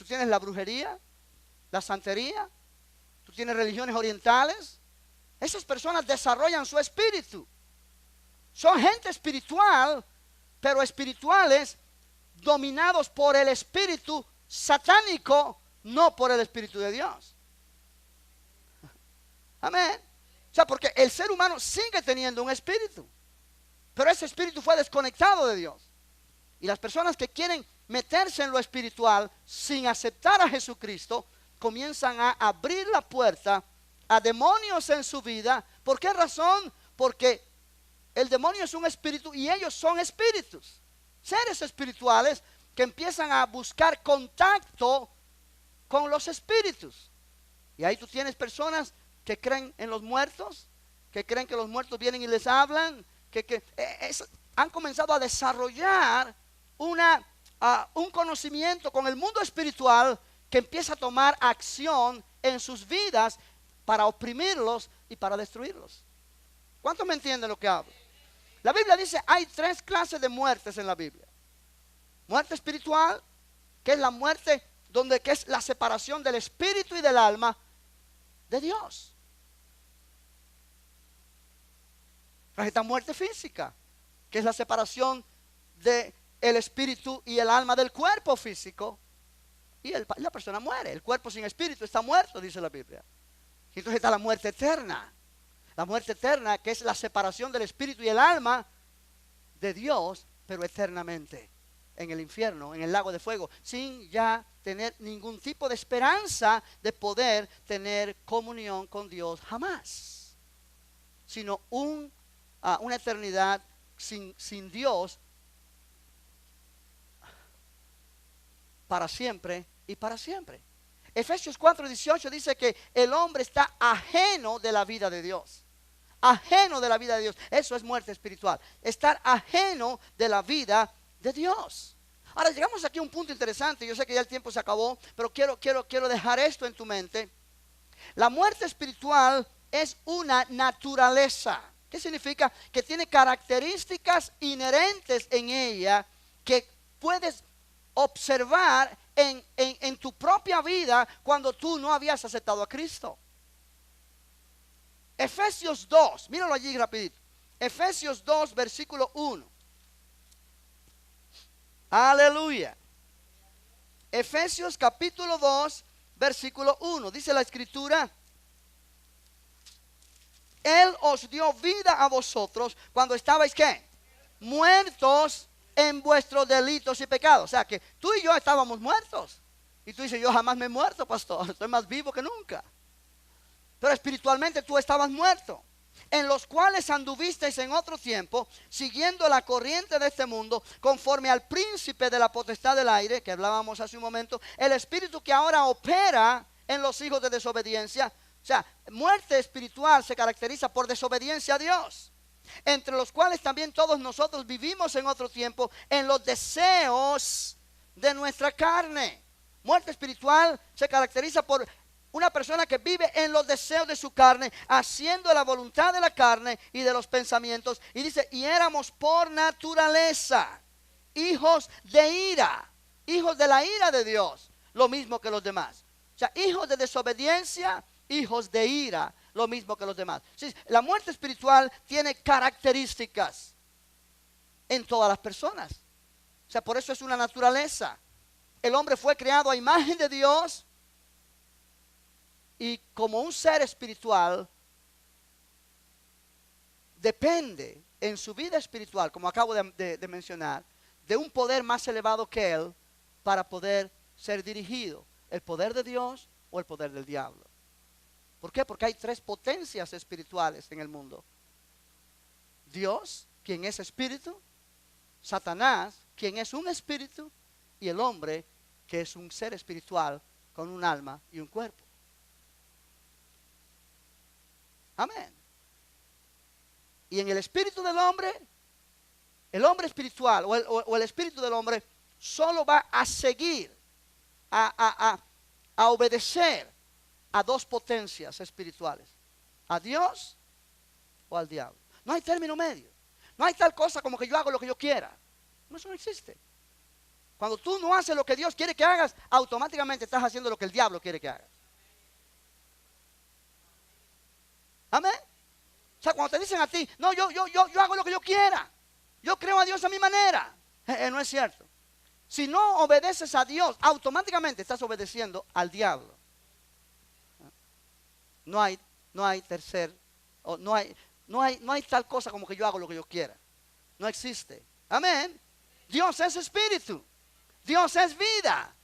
tú tienes la brujería, la santería, tú tienes religiones orientales. Esas personas desarrollan su espíritu. Son gente espiritual, pero espirituales dominados por el espíritu satánico, no por el espíritu de Dios. Amén. O sea, porque el ser humano sigue teniendo un espíritu, pero ese espíritu fue desconectado de Dios. Y las personas que quieren meterse en lo espiritual sin aceptar a Jesucristo, comienzan a abrir la puerta a demonios en su vida. ¿Por qué razón? Porque el demonio es un espíritu y ellos son espíritus, seres espirituales que empiezan a buscar contacto con los espíritus. Y ahí tú tienes personas que creen en los muertos, que creen que los muertos vienen y les hablan, han comenzado a desarrollar un conocimiento con el mundo espiritual que empieza a tomar acción en sus vidas para oprimirlos y para destruirlos. ¿Cuántos me entienden lo que hablo? La Biblia dice, hay 3 clases de muertes en la Biblia. Muerte espiritual, que es la muerte que es la separación del espíritu y del alma de Dios. Esta muerte física, que es la separación del espíritu y el alma del cuerpo físico. Y la persona muere. El cuerpo sin espíritu está muerto, dice la Biblia. Y entonces está la muerte eterna. La muerte eterna, que es la separación del espíritu y el alma de Dios, pero eternamente en el infierno, en el lago de fuego, sin ya tener ningún tipo de esperanza de poder tener comunión con Dios jamás, sino una eternidad sin Dios para siempre y para siempre. Efesios 4:18 dice que el hombre está ajeno de la vida de Dios. Ajeno de la vida de Dios. Eso es muerte espiritual. Estar ajeno de la vida de Dios. Ahora llegamos aquí a un punto interesante. Yo sé que ya el tiempo se acabó, pero quiero dejar esto en tu mente. La muerte espiritual es una naturaleza. ¿Qué significa? Que tiene características inherentes en ella que puedes observar en tu propia vida cuando tú no habías aceptado a Cristo. Efesios 2, míralo allí rapidito. Efesios 2, versículo 1. Aleluya. Efesios capítulo 2, versículo 1. Dice la escritura: Él os dio vida a vosotros cuando estabais, ¿qué? Muertos en vuestros delitos y pecados. O sea que tú y yo estábamos muertos. Y tú dices, yo jamás me he muerto, pastor. Estoy más vivo que nunca. Pero espiritualmente tú estabas muerto, en los cuales anduvisteis en otro tiempo, siguiendo la corriente de este mundo, conforme al príncipe de la potestad del aire, que hablábamos hace un momento, el espíritu que ahora opera en los hijos de desobediencia. O sea, muerte espiritual se caracteriza por desobediencia a Dios, entre los cuales también todos nosotros vivimos en otro tiempo en los deseos de nuestra carne. Muerte espiritual se caracteriza por una persona que vive en los deseos de su carne, haciendo la voluntad de la carne y de los pensamientos. Y dice, y éramos por naturaleza hijos de ira, hijos de la ira de Dios, lo mismo que los demás. O sea, hijos de desobediencia, hijos de ira, lo mismo que los demás. Sí, la muerte espiritual tiene características en todas las personas. O sea, por eso es una naturaleza. El hombre fue creado a imagen de Dios. Y como un ser espiritual, depende en su vida espiritual, como acabo de mencionar, de un poder más elevado que él para poder ser dirigido. El poder de Dios o el poder del diablo. ¿Por qué? Porque hay 3 potencias espirituales en el mundo. Dios, quien es espíritu. Satanás, quien es un espíritu. Y el hombre, que es un ser espiritual con un alma y un cuerpo. Amén. Y en el espíritu del hombre, el hombre espiritual o el espíritu del hombre solo va a seguir, a obedecer a 2 potencias espirituales: a Dios o al diablo. No hay término medio. No hay tal cosa como que yo hago lo que yo quiera. No, eso no existe. Cuando tú no haces lo que Dios quiere que hagas, automáticamente estás haciendo lo que el diablo quiere que hagas. Amén. O sea, cuando te dicen a ti, no, yo hago lo que yo quiera. Yo creo a Dios a mi manera. No es cierto. Si no obedeces a Dios, automáticamente estás obedeciendo al diablo. No hay tercer, o no hay tal cosa como que yo hago lo que yo quiera. No existe. Amén. Dios es espíritu. Dios es vida.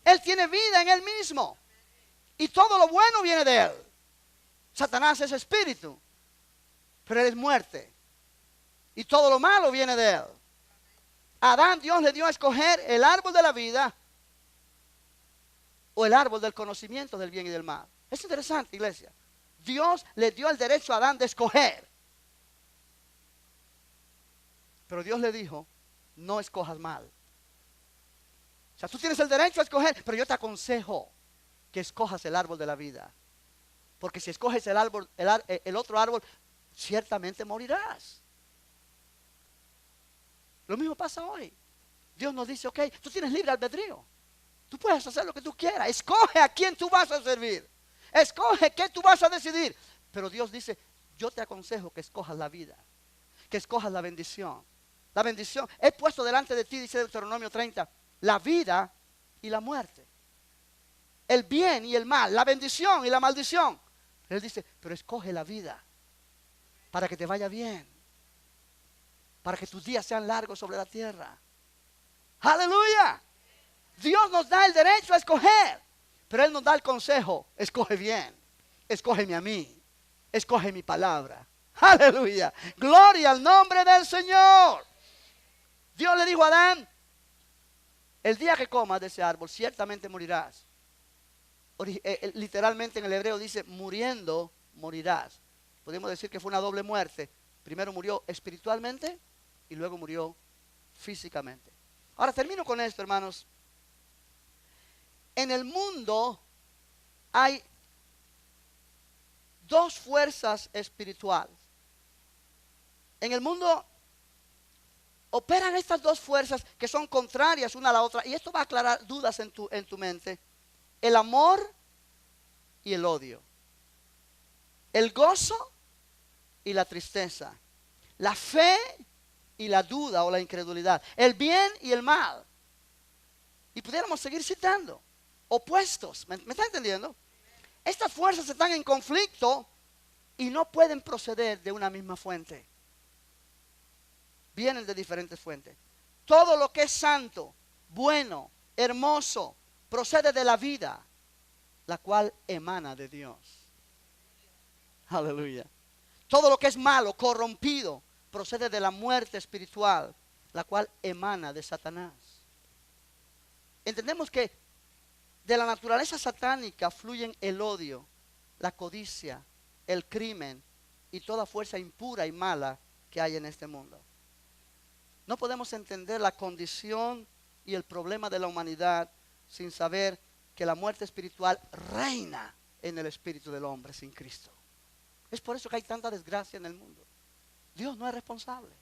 Él tiene vida en Él mismo. Y todo lo bueno viene de Él. Satanás es espíritu, pero Él es muerte. Y todo lo malo viene de Él. A Adán Dios le dio a escoger el árbol de la vida o el árbol del conocimiento del bien y del mal. Es interesante, iglesia. Dios le dio el derecho a Adán de escoger. Pero Dios le dijo, no escojas mal. O sea, tú tienes el derecho a escoger, pero yo te aconsejo que escojas el árbol de la vida. Porque si escoges el otro árbol, ciertamente morirás. Lo mismo pasa hoy. Dios nos dice, ok, tú tienes libre albedrío. Tú puedes hacer lo que tú quieras. Escoge a quién tú vas a servir. Escoge qué tú vas a decidir. Pero Dios dice, yo te aconsejo que escojas la vida. Que escojas la bendición. La bendición. He puesto delante de ti, dice Deuteronomio 30, la vida y la muerte. El bien y el mal. La bendición y la maldición. Él dice, pero escoge la vida. Para que te vaya bien. Para que tus días sean largos sobre la tierra. ¡Aleluya! Dios nos da el derecho a escoger. Pero Él nos da el consejo. Escoge bien. Escógeme a mí. Escoge mi palabra. ¡Aleluya! Gloria al nombre del Señor. Dios le dijo a Adán, el día que comas de ese árbol, ciertamente morirás. Literalmente en el hebreo dice, muriendo morirás. Podemos decir que fue una doble muerte. Primero murió espiritualmente y luego murió físicamente. Ahora termino con esto, hermanos. En el mundo hay dos fuerzas espirituales. En el mundo operan estas dos fuerzas que son contrarias una a la otra. Y esto va a aclarar dudas en tu mente. El amor y el odio. El gozo y la tristeza. La fe y la duda o la incredulidad. El bien y el mal. Y pudiéramos seguir citando. Opuestos. ¿Me está entendiendo? Estas fuerzas están en conflicto y no pueden proceder de una misma fuente. Vienen de diferentes fuentes. Todo lo que es santo, bueno, hermoso, procede de la vida, la cual emana de Dios. Aleluya. Todo lo que es malo, corrompido, procede de la muerte espiritual, la cual emana de Satanás. Entendemos que de la naturaleza satánica fluyen el odio, la codicia, el crimen y toda fuerza impura y mala que hay en este mundo. No podemos entender la condición y el problema de la humanidad sin saber que la muerte espiritual reina en el espíritu del hombre sin Cristo. Es por eso que hay tanta desgracia en el mundo. Dios no es responsable.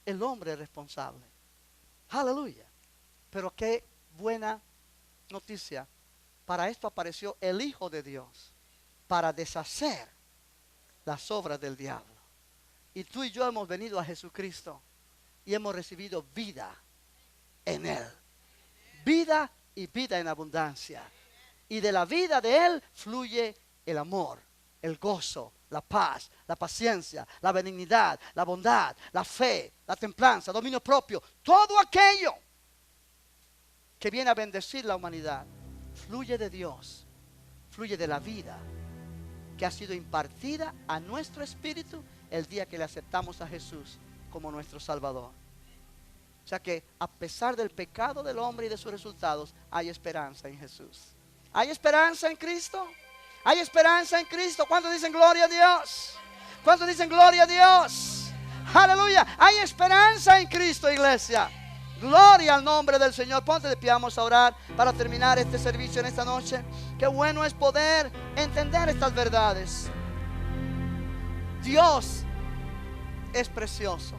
El hombre es responsable. Aleluya. Pero qué buena noticia. Para esto apareció el Hijo de Dios. Para deshacer las obras del diablo. Y tú y yo hemos venido a Jesucristo. Y hemos recibido vida en Él. Vida y vida en abundancia. Y de la vida de Él fluye el amor, el gozo, la paz, la paciencia, la benignidad, la bondad, la fe, la templanza, dominio propio. Todo aquello que viene a bendecir la humanidad fluye de Dios, fluye de la vida que ha sido impartida a nuestro espíritu el día que le aceptamos a Jesús como nuestro Salvador. O sea que a pesar del pecado del hombre y de sus resultados, hay esperanza en Jesús. ¿Hay esperanza en Cristo? ¿Hay esperanza en Cristo? ¿Cuántos dicen gloria a Dios? ¿Cuántos dicen gloria a Dios? Aleluya. Hay esperanza en Cristo, iglesia. Gloria al nombre del Señor. Ponte de pie, vamos a orar para terminar este servicio en esta noche. Qué bueno es poder entender estas verdades. Dios es precioso.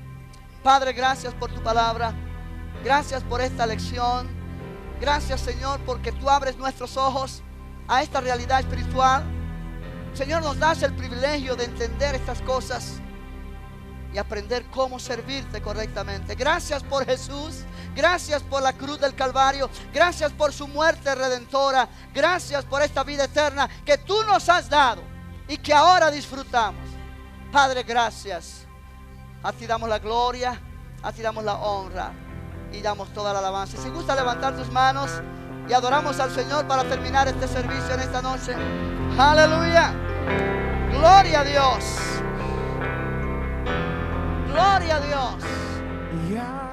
Padre, gracias por tu palabra. Gracias por esta lección. Gracias, Señor, porque tú abres nuestros ojos a esta realidad espiritual. Señor, nos das el privilegio de entender estas cosas y aprender cómo servirte correctamente. Gracias por Jesús. Gracias por la cruz del Calvario. Gracias por su muerte redentora. Gracias por esta vida eterna que tú nos has dado y que ahora disfrutamos. Padre, gracias. A ti damos la gloria, a ti damos la honra y damos toda la alabanza. Si gusta levantar tus manos y adoramos al Señor para terminar este servicio en esta noche. Aleluya. Gloria a Dios. Gloria a Dios.